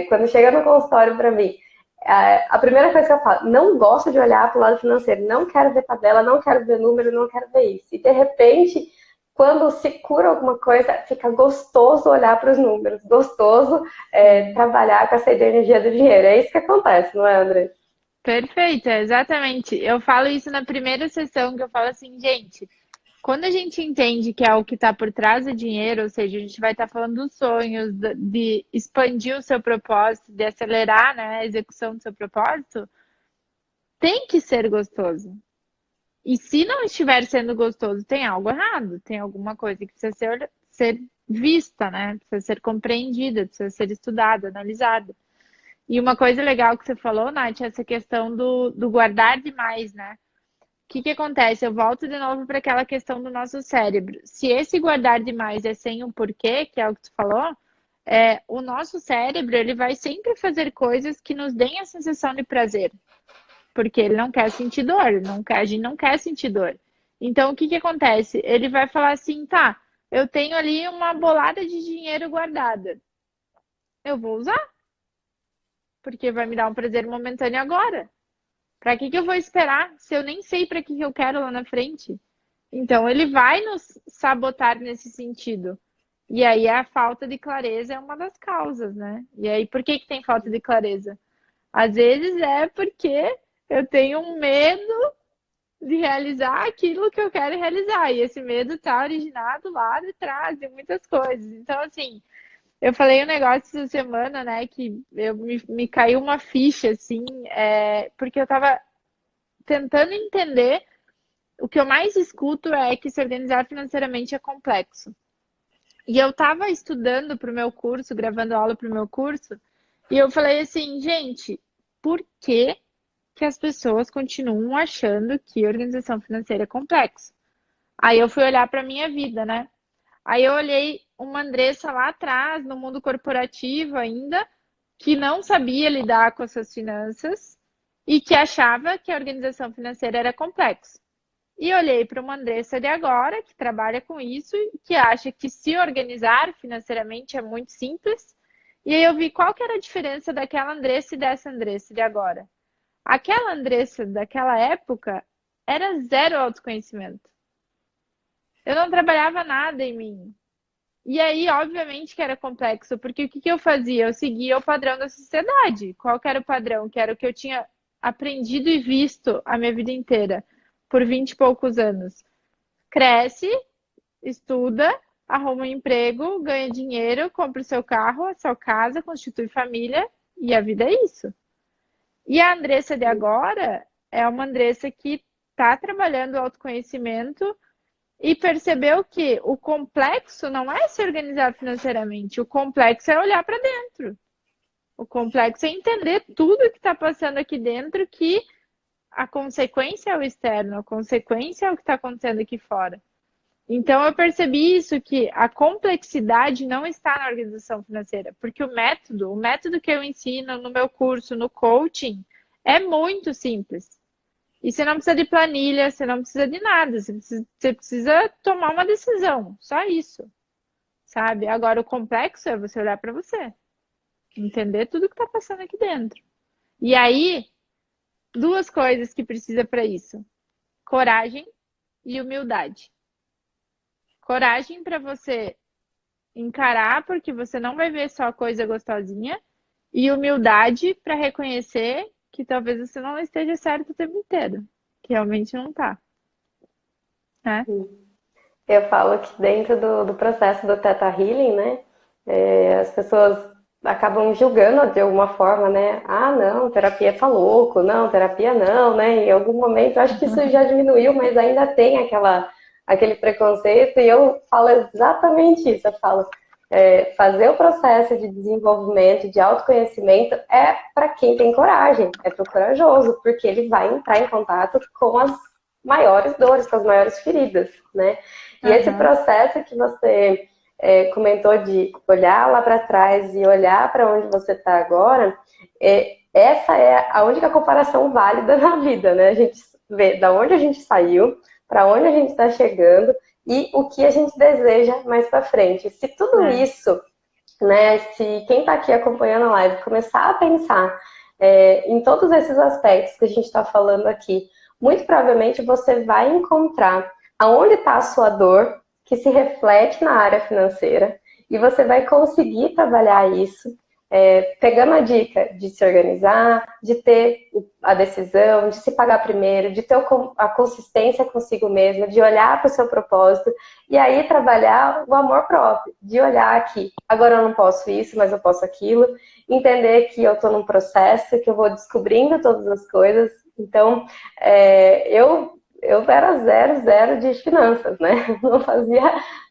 quando chega no consultório para mim, a primeira coisa que eu falo, não gosto de olhar para o lado financeiro, não quero ver tabela, não quero ver número, não quero ver isso. E de repente, quando se cura alguma coisa, fica gostoso olhar para os números, gostoso trabalhar com essa energia do dinheiro. É isso que acontece, não é, André? Perfeito, exatamente. Eu falo isso na primeira sessão, que eu falo assim, gente, quando a gente entende que é o que está por trás do dinheiro, ou seja, a gente vai estar falando dos sonhos, de expandir o seu propósito, de acelerar, né, a execução do seu propósito, tem que ser gostoso. E se não estiver sendo gostoso, tem algo errado, tem alguma coisa que precisa ser vista, né? Precisa ser compreendida, precisa ser estudada, analisada. E uma coisa legal que você falou, Nath, é essa questão do guardar demais, né? O que que acontece? Eu volto de novo para aquela questão do nosso cérebro. Se esse guardar demais é sem um porquê, que é o que tu falou, o nosso cérebro ele vai sempre fazer coisas que nos deem a sensação de prazer, porque ele não quer sentir dor, a gente não quer sentir dor. Então, o que que acontece? Ele vai falar assim, tá, eu tenho ali uma bolada de dinheiro guardada. Eu vou usar, porque vai me dar um prazer momentâneo agora. Para que que eu vou esperar se eu nem sei para que que eu quero lá na frente? Então, ele vai nos sabotar nesse sentido. E aí a falta de clareza é uma das causas, né? E aí, por que que tem falta de clareza? Às vezes é porque eu tenho um medo de realizar aquilo que eu quero realizar. E esse medo está originado lá de trás de muitas coisas. Então, assim, eu falei um negócio essa semana, né, que me caiu uma ficha, assim, porque eu estava tentando entender. O que eu mais escuto é que se organizar financeiramente é complexo. E eu estava estudando para o meu curso, gravando aula para o meu curso, e eu falei assim, gente, por que que as pessoas continuam achando que organização financeira é complexo? Aí eu fui olhar para minha vida, né? Aí eu olhei uma Andressa lá atrás, no mundo corporativo ainda, que não sabia lidar com as suas finanças e que achava que a organização financeira era complexo. E olhei para uma Andressa de agora, que trabalha com isso, e que acha que se organizar financeiramente é muito simples. E aí eu vi qual que era a diferença daquela Andressa e dessa Andressa de agora. Aquela Andressa daquela época era zero autoconhecimento. Eu não trabalhava nada em mim. E aí, obviamente, que era complexo, porque o que que eu fazia? Eu seguia o padrão da sociedade. Qual que era o padrão? Que era o que eu tinha aprendido e visto a minha vida inteira, por 20 e poucos anos. Cresce, estuda, arruma um emprego, ganha dinheiro, compra o seu carro, a sua casa, constitui família, e a vida é isso. E a Andressa de agora é uma Andressa que tá trabalhando o autoconhecimento e percebeu que o complexo não é se organizar financeiramente, o complexo é olhar para dentro. O complexo é entender tudo que está passando aqui dentro, que a consequência é o externo, a consequência é o que está acontecendo aqui fora. Então, eu percebi isso, que a complexidade não está na organização financeira, porque o método que eu ensino no meu curso, no coaching, é muito simples. E você não precisa de planilha, você não precisa de nada, você precisa tomar uma decisão, só isso, sabe? Agora, o complexo é você olhar para você, entender tudo que está passando aqui dentro. E aí, duas coisas que precisa para isso: coragem e humildade. Coragem para você encarar, porque você não vai ver só coisa gostosinha, e humildade para reconhecer que talvez você não esteja certo o tempo inteiro, que realmente não tá, né? Eu falo que dentro do processo do Theta Healing, né, as pessoas acabam julgando de alguma forma, né? Ah, não, terapia tá louco, não, terapia não, né? Em algum momento, eu acho que isso já diminuiu, mas ainda tem aquele preconceito, e eu falo exatamente isso, eu falo, fazer o processo de desenvolvimento, de autoconhecimento, é para quem tem coragem, é para o corajoso, porque ele vai entrar em contato com as maiores dores, com as maiores feridas, né? E esse processo que você comentou de olhar lá para trás e olhar para onde você está agora, essa é a única comparação válida na vida, né? A gente vê da onde a gente saiu, para onde a gente está chegando e o que a gente deseja mais para frente. Se tudo isso, né, se quem está aqui acompanhando a live começar a pensar em todos esses aspectos que a gente está falando aqui, muito provavelmente você vai encontrar aonde está a sua dor, que se reflete na área financeira, e você vai conseguir trabalhar isso, pegando a dica de se organizar, de ter a decisão, de se pagar primeiro, de ter a consistência consigo mesmo, de olhar para o seu propósito, e aí trabalhar o amor próprio, de olhar aqui, agora eu não posso isso, mas eu posso aquilo, entender que eu estou num processo, que eu vou descobrindo todas as coisas. Então, eu era zero de finanças, né? Não fazia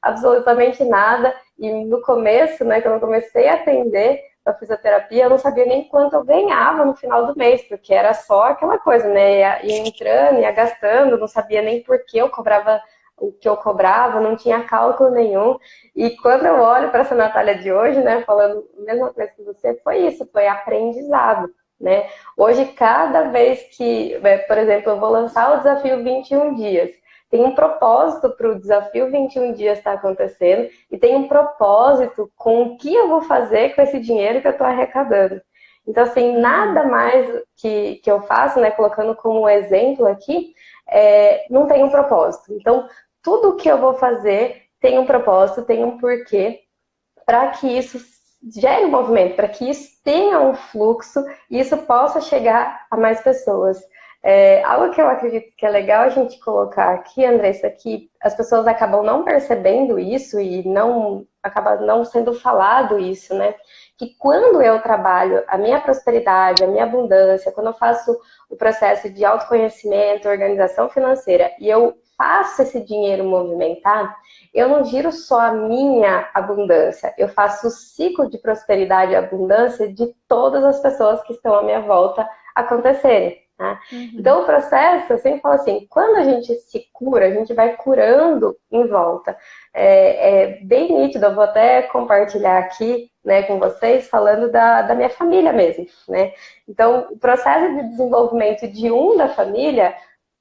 absolutamente nada. E no começo, né, quando eu comecei a atender a fisioterapia, eu não sabia nem quanto eu ganhava no final do mês, porque era só aquela coisa, né? Ia entrando, ia gastando, não sabia nem por que eu cobrava o que eu cobrava, não tinha cálculo nenhum. E quando eu olho para essa Natália de hoje, né, falando a mesma coisa que você, foi isso, foi aprendizado. Né? Hoje, cada vez que, por exemplo, eu vou lançar o desafio 21 dias, tem um propósito para o desafio 21 dias estar acontecendo e tem um propósito com o que eu vou fazer com esse dinheiro que eu estou arrecadando. Então, assim, nada mais que eu faço, né, colocando como exemplo aqui, não tem um propósito. Então, tudo que eu vou fazer tem um propósito, tem um porquê, para que isso gere um movimento, para que isso tenha um fluxo e isso possa chegar a mais pessoas. Algo que eu acredito que é legal a gente colocar aqui, Andressa, que as pessoas acabam não percebendo isso e acaba não sendo falado isso, né? Que quando eu trabalho a minha prosperidade, a minha abundância, quando eu faço o processo de autoconhecimento, organização financeira, e eu faço esse dinheiro movimentar, eu não giro só a minha abundância, eu faço o ciclo de prosperidade e abundância de todas as pessoas que estão à minha volta acontecerem. Né? Então, o processo, eu sempre falo assim, quando a gente se cura, a gente vai curando em volta. É bem nítido, eu vou até compartilhar aqui, né, com vocês, falando da minha família mesmo. Né? Então, o processo de desenvolvimento de da família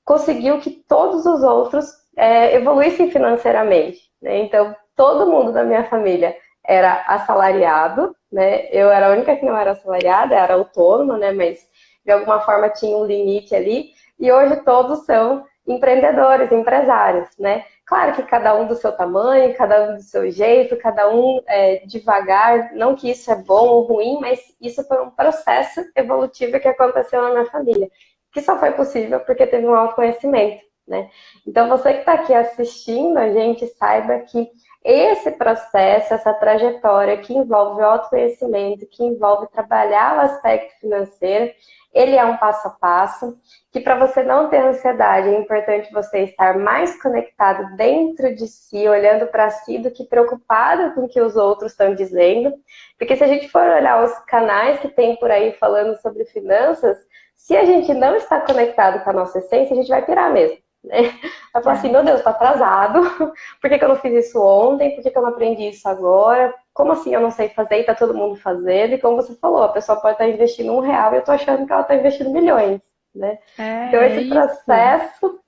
conseguiu que todos os outros evoluíssem financeiramente. Né? Então, todo mundo da minha família era assalariado, né? Eu era a única que não era assalariada, era autônoma, né? Mas de alguma forma tinha um limite ali. E hoje todos são empreendedores, empresários, né? Claro que cada um do seu tamanho, cada um do seu jeito, cada um devagar. Não que isso é bom ou ruim, mas isso foi um processo evolutivo que aconteceu na minha família, que só foi possível porque teve um autoconhecimento, né? Então, você que está aqui assistindo, a gente saiba que esse processo, essa trajetória que envolve o autoconhecimento, que envolve trabalhar o aspecto financeiro, ele é um passo a passo, que para você não ter ansiedade, é importante você estar mais conectado dentro de si, olhando para si, do que preocupado com o que os outros estão dizendo. Porque se a gente for olhar os canais que tem por aí falando sobre finanças, se a gente não está conectado com a nossa essência, a gente vai pirar mesmo. Né? Vai falar assim, meu Deus, tá atrasado, por que eu não fiz isso ontem, por que eu não aprendi isso agora, como assim eu não sei fazer e tá todo mundo fazendo, e como você falou, a pessoa pode estar investindo R$ 1 e eu tô achando que ela tá investindo milhões, né? Então É isso.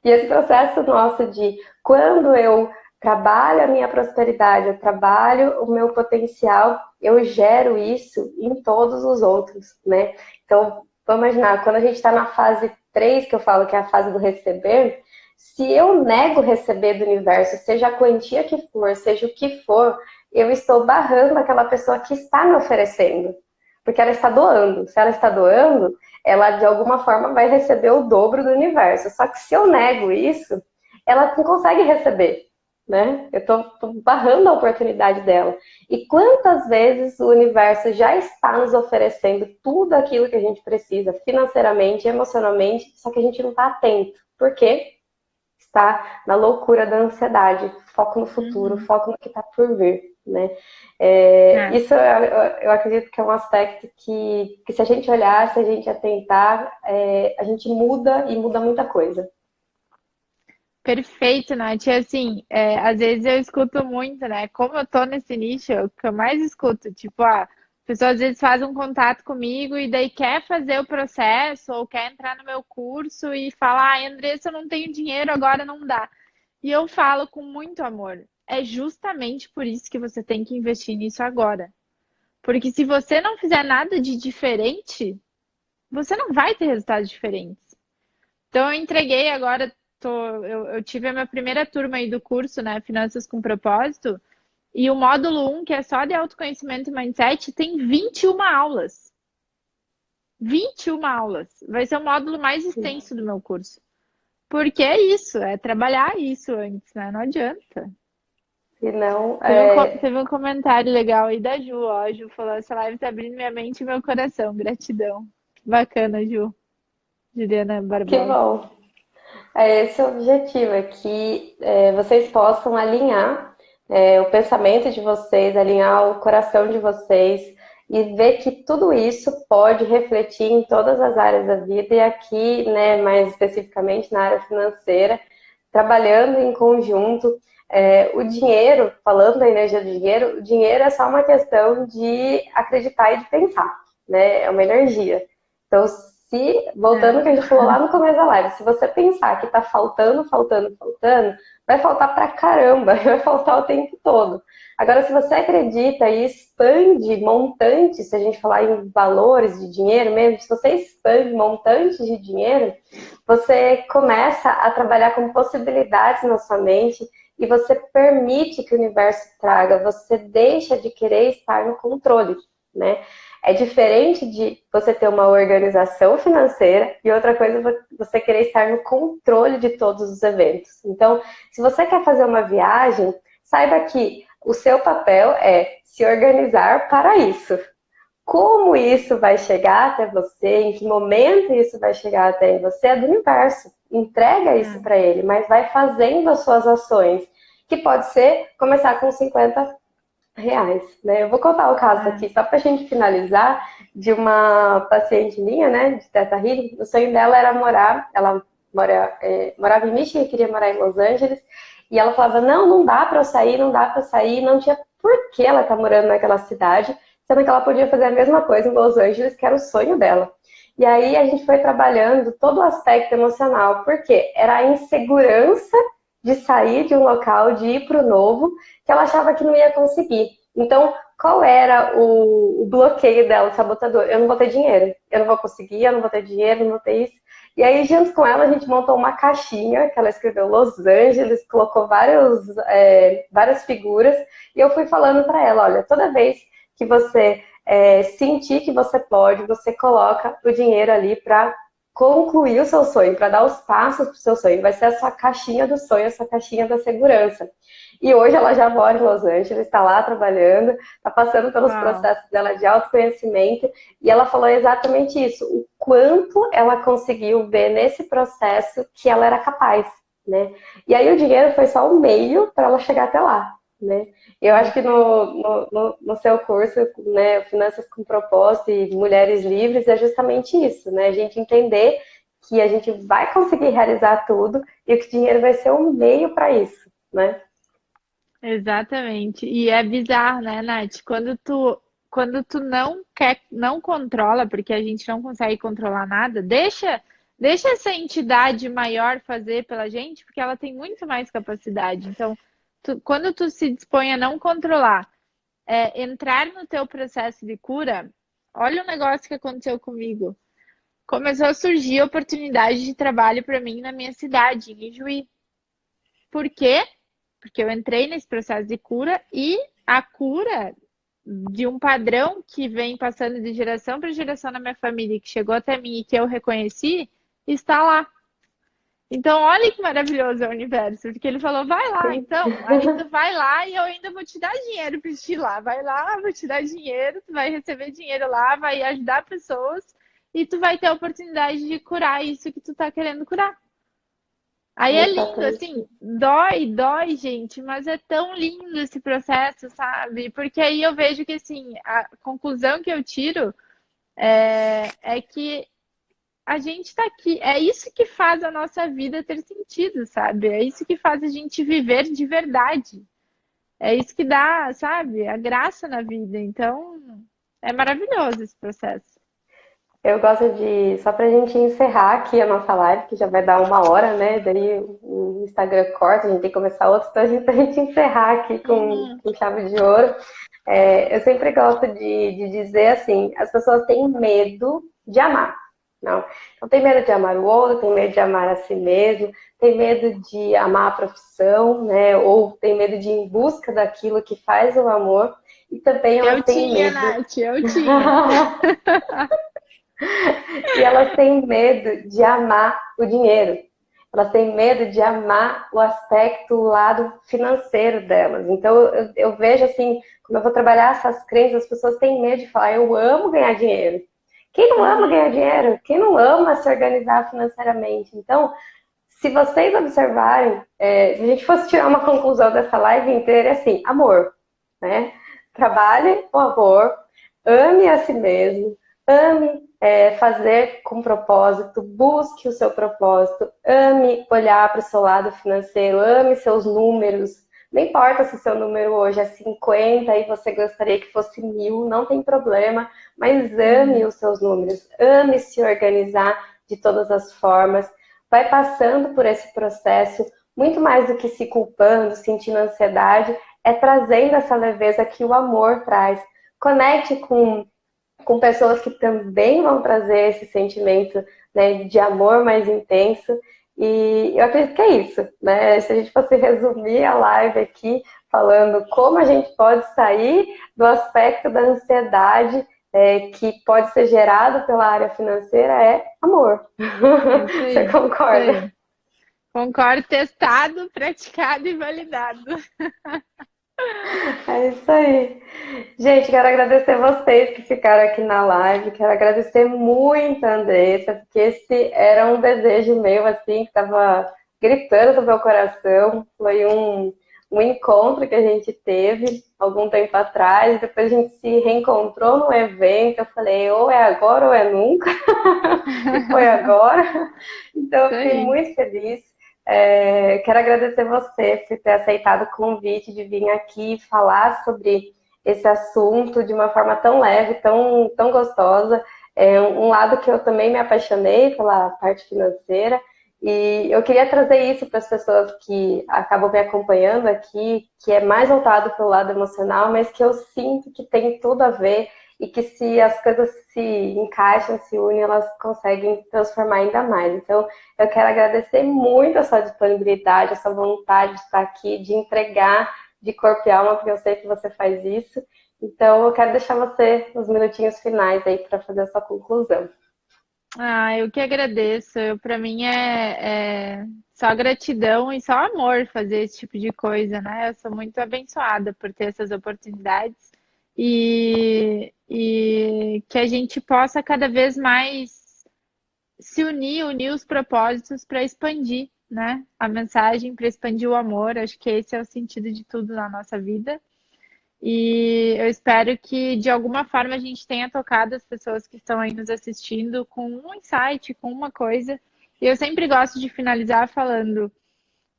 esse processo nosso de quando eu trabalho a minha prosperidade, eu trabalho o meu potencial, eu gero isso em todos os outros, né? Então, vamos imaginar, quando a gente está na fase 3, que eu falo que é a fase do receber, se eu nego receber do universo, seja a quantia que for, seja o que for, eu estou barrando aquela pessoa que está me oferecendo. Porque ela está doando. Se ela está doando, ela de alguma forma vai receber o dobro do universo. Só que se eu nego isso, ela não consegue receber, né? Eu estou barrando a oportunidade dela. E quantas vezes o universo já está nos oferecendo tudo aquilo que a gente precisa, financeiramente, emocionalmente, só que a gente não está atento. Por quê? Está na loucura da ansiedade, foco no futuro, foco no que está por vir, né? É. Isso eu acredito que é um aspecto que se a gente olhar, se a gente atentar, a gente muda e muda muita coisa. Perfeito, Nath. E assim, às vezes eu escuto muito, né? Como eu tô nesse nicho, é o que eu mais escuto, tipo, a pessoa às vezes faz um contato comigo e daí quer fazer o processo ou quer entrar no meu curso e fala, ai, Andressa, eu não tenho dinheiro, agora não dá. E eu falo com muito amor. É justamente por isso que você tem que investir nisso agora. Porque se você não fizer nada de diferente, você não vai ter resultados diferentes. Então, eu entreguei agora, eu tive a minha primeira turma aí do curso, né? Finanças com Propósito, e o módulo um que é só de autoconhecimento e mindset, tem 21 aulas. 21 aulas. Vai ser o módulo mais extenso do meu curso. Porque é isso, é trabalhar isso antes, né? Não adianta. Se não, Teve um comentário legal aí da Ju, ó. A Ju falou: essa live tá abrindo minha mente e meu coração. Gratidão. Bacana, Ju. Juliana que Barbosa. bom. Esse é o objetivo, é que vocês possam alinhar o pensamento de vocês, alinhar o coração de vocês e ver que tudo isso pode refletir em todas as áreas da vida e aqui, né, mais especificamente na área financeira, trabalhando em conjunto. O dinheiro, falando da energia do dinheiro, o dinheiro é só uma questão de acreditar e de pensar, né? É uma energia. Então, voltando ao que a gente falou lá no começo da live, se você pensar que tá faltando, faltando, faltando, vai faltar pra caramba, vai faltar o tempo todo. Agora, se você acredita e expande montantes, se a gente falar em valores de dinheiro mesmo, se você expande montantes de dinheiro, você começa a trabalhar com possibilidades na sua mente e você permite que o universo traga, você deixa de querer estar no controle, né? É diferente de você ter uma organização financeira e outra coisa é você querer estar no controle de todos os eventos. Então, se você quer fazer uma viagem, saiba que o seu papel é se organizar para isso. Como isso vai chegar até você, em que momento isso vai chegar até você, é do universo. Entrega isso para ele, mas vai fazendo as suas ações, que pode ser começar com R$ 50, né? Eu vou contar o caso aqui, só para a gente finalizar, de uma paciente minha, né, de Teta Healing. O sonho dela era ela morava em Michigan, queria morar em Los Angeles, e ela falava, não dá para eu sair, não dá para sair, não tinha por que ela tá morando naquela cidade, sendo que ela podia fazer a mesma coisa em Los Angeles, que era o sonho dela. E aí a gente foi trabalhando todo o aspecto emocional, porque era a insegurança de sair de um local, de ir para o novo, que ela achava que não ia conseguir. Então, qual era o bloqueio dela, o sabotador? Eu não vou ter dinheiro, eu não vou conseguir, eu não vou ter dinheiro, não vou ter isso. E aí, junto com ela, a gente montou uma caixinha, que ela escreveu Los Angeles, colocou várias figuras, e eu fui falando para ela, olha, toda vez que você sentir que você pode, você coloca o dinheiro ali para concluir o seu sonho, para dar os passos para o seu sonho. Vai ser a sua caixinha do sonho, a sua caixinha da segurança. E hoje ela já mora em Los Angeles, está lá trabalhando, está passando pelos Uau. processos dela de autoconhecimento, e ela falou exatamente isso, o quanto ela conseguiu ver nesse processo que ela era capaz, né? E aí o dinheiro foi só um meio para ela chegar até lá, né? Eu acho que no seu curso, né, Finanças com Propósito e Mulheres Livres, é justamente isso, né? A gente entender que a gente vai conseguir realizar tudo e que o dinheiro vai ser um meio para isso, né? Exatamente. E é bizarro, né, Nath? Quando tu não quer, não controla, porque a gente não consegue controlar nada, deixa essa entidade maior fazer pela gente, porque ela tem muito mais capacidade. Então, quando tu se dispõe a não controlar, entrar no teu processo de cura, olha o negócio que aconteceu comigo. Começou a surgir oportunidade de trabalho para mim na minha cidade, em Ijuí. Por quê? Porque eu entrei nesse processo de cura e a cura de um padrão que vem passando de geração para geração na minha família, que chegou até mim e que eu reconheci, está lá. Então, olha que maravilhoso é o universo, porque ele falou, vai lá, Sim. então, aí tu vai lá e eu ainda vou te dar dinheiro para te ir lá. Vai lá, vou te dar dinheiro, tu vai receber dinheiro lá, vai ajudar pessoas e tu vai ter a oportunidade de curar isso que tu tá querendo curar. Aí é lindo, Exatamente. assim, dói, gente, mas é tão lindo esse processo, sabe? Porque aí eu vejo que, assim, a conclusão que eu tiro é que a gente tá aqui, é isso que faz a nossa vida ter sentido, sabe? É isso que faz a gente viver de verdade. É isso que dá, sabe, a graça na vida. Então, é maravilhoso esse processo. Eu gosto de, só pra gente encerrar aqui a nossa live, que já vai dar 1 hora, né? Daí o Instagram corta, a gente tem que começar outro, então a gente, pra gente encerrar aqui Uhum. com chave de ouro. Eu sempre gosto de dizer assim, as pessoas têm medo de amar. Não. Então tem medo de amar o outro, tem medo de amar a si mesmo, tem medo de amar a profissão, né? Ou tem medo de ir em busca daquilo que faz o amor. E também Eu elas têm tinha, medo. Nath, eu tinha. E elas têm medo de amar o dinheiro. Elas têm medo de amar o aspecto, o lado financeiro delas. Então, eu vejo assim, quando eu vou trabalhar essas crenças, as pessoas têm medo de falar, eu amo ganhar dinheiro. Quem não ama Uhum. ganhar dinheiro? Quem não ama se organizar financeiramente? Então, se vocês observarem, se a gente fosse tirar uma conclusão dessa live inteira, é assim, amor, né? Trabalhe o amor, ame a si mesmo, ame fazer com propósito, busque o seu propósito, ame olhar para o seu lado financeiro, ame seus números. Não importa se seu número hoje é 50 e você gostaria que fosse 1000, não tem problema, mas ame Uhum. os seus números, ame se organizar de todas as formas, vai passando por esse processo, muito mais do que se culpando, sentindo ansiedade, é trazendo essa leveza que o amor traz. Conecte com pessoas que também vão trazer esse sentimento, né, de amor mais intenso. E eu acredito que é isso, né? Se a gente fosse resumir a live aqui, falando como a gente pode sair do aspecto da ansiedade que pode ser gerado pela área financeira, é amor. Isso Você aí, isso concorda? aí. Concordo, testado, praticado e validado. É isso aí. Gente, quero agradecer vocês que ficaram aqui na live. Quero agradecer muito a Andressa, porque esse era um desejo meu, assim, que estava gritando no meu coração. Foi um encontro que a gente teve algum tempo atrás. Depois a gente se reencontrou no evento. Eu falei, ou é agora ou é nunca. E foi agora. Então, eu Isso fiquei aí. muito feliz. Quero agradecer você por ter aceitado o convite de vir aqui falar sobre esse assunto de uma forma tão leve, tão gostosa. É um lado que eu também me apaixonei pela parte financeira e eu queria trazer isso para as pessoas que acabam me acompanhando aqui, que é mais voltado para o lado emocional, mas que eu sinto que tem tudo a ver e que se as coisas se encaixam, se unem, elas conseguem transformar ainda mais. Então, eu quero agradecer muito a sua disponibilidade, a sua vontade de estar aqui, de entregar de corpo e alma, porque eu sei que você faz isso. Então, eu quero deixar você os minutinhos finais aí para fazer a sua conclusão. Ah, eu que agradeço. Para mim é só gratidão e só amor fazer esse tipo de coisa, né? Eu sou muito abençoada por ter essas oportunidades e que a gente possa cada vez mais se unir, unir os propósitos para expandir, né? A mensagem, para expandir o amor. Acho que esse é o sentido de tudo na nossa vida. E eu espero que de alguma forma a gente tenha tocado as pessoas que estão aí nos assistindo com um insight, com uma coisa. E eu sempre gosto de finalizar falando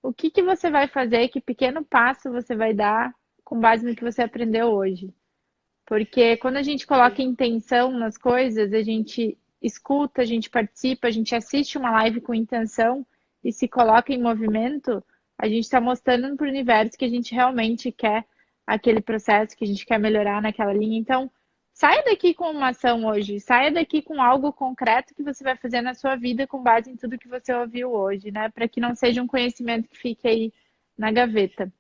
o que que você vai fazer, que pequeno passo você vai dar com base no que você aprendeu hoje. Porque quando a gente coloca intenção nas coisas, a gente escuta, a gente participa, a gente assiste uma live com intenção e se coloca em movimento, a gente está mostrando para o universo que a gente realmente quer aquele processo, que a gente quer melhorar naquela linha. Então, saia daqui com uma ação hoje, saia daqui com algo concreto que você vai fazer na sua vida com base em tudo que você ouviu hoje, né? Para que não seja um conhecimento que fique aí na gaveta.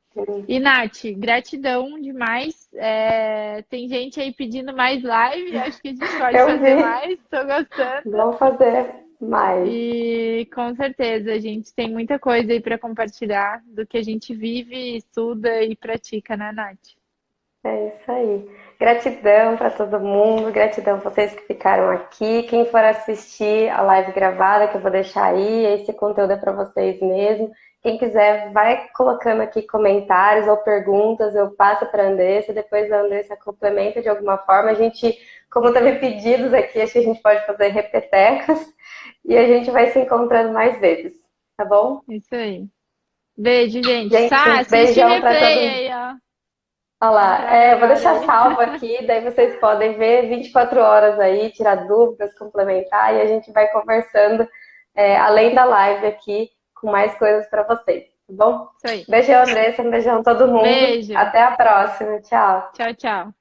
E, Nath, gratidão demais. Tem gente aí pedindo mais live, acho que a gente pode Eu fazer vi. mais, estou gostando. Vamos fazer mais. E com certeza a gente tem muita coisa aí para compartilhar do que a gente vive, estuda e pratica, né, Nath? É isso aí. Gratidão para todo mundo, gratidão a vocês que ficaram aqui. Quem for assistir a live gravada, que eu vou deixar aí, esse conteúdo é para vocês mesmo. Quem quiser, vai colocando aqui comentários ou perguntas, eu passo para a Andressa, depois a Andressa complementa de alguma forma. A gente, como teve pedidos aqui, acho que a gente pode fazer repetecas e a gente vai se encontrando mais vezes, tá bom? Isso aí. Beijo, gente. Gente, Sá, um assiste beijão para replay todo mundo. aí, ó. Olha lá, Entrar eu vou agora deixar aí. salvo aqui, daí vocês podem ver 24 horas aí, tirar dúvidas, complementar e a gente vai conversando além da live aqui com mais coisas para vocês, tá bom? Isso aí. Beijão, Andressa, um beijão a todo mundo. Beijo. Até a próxima. Tchau. Tchau, tchau.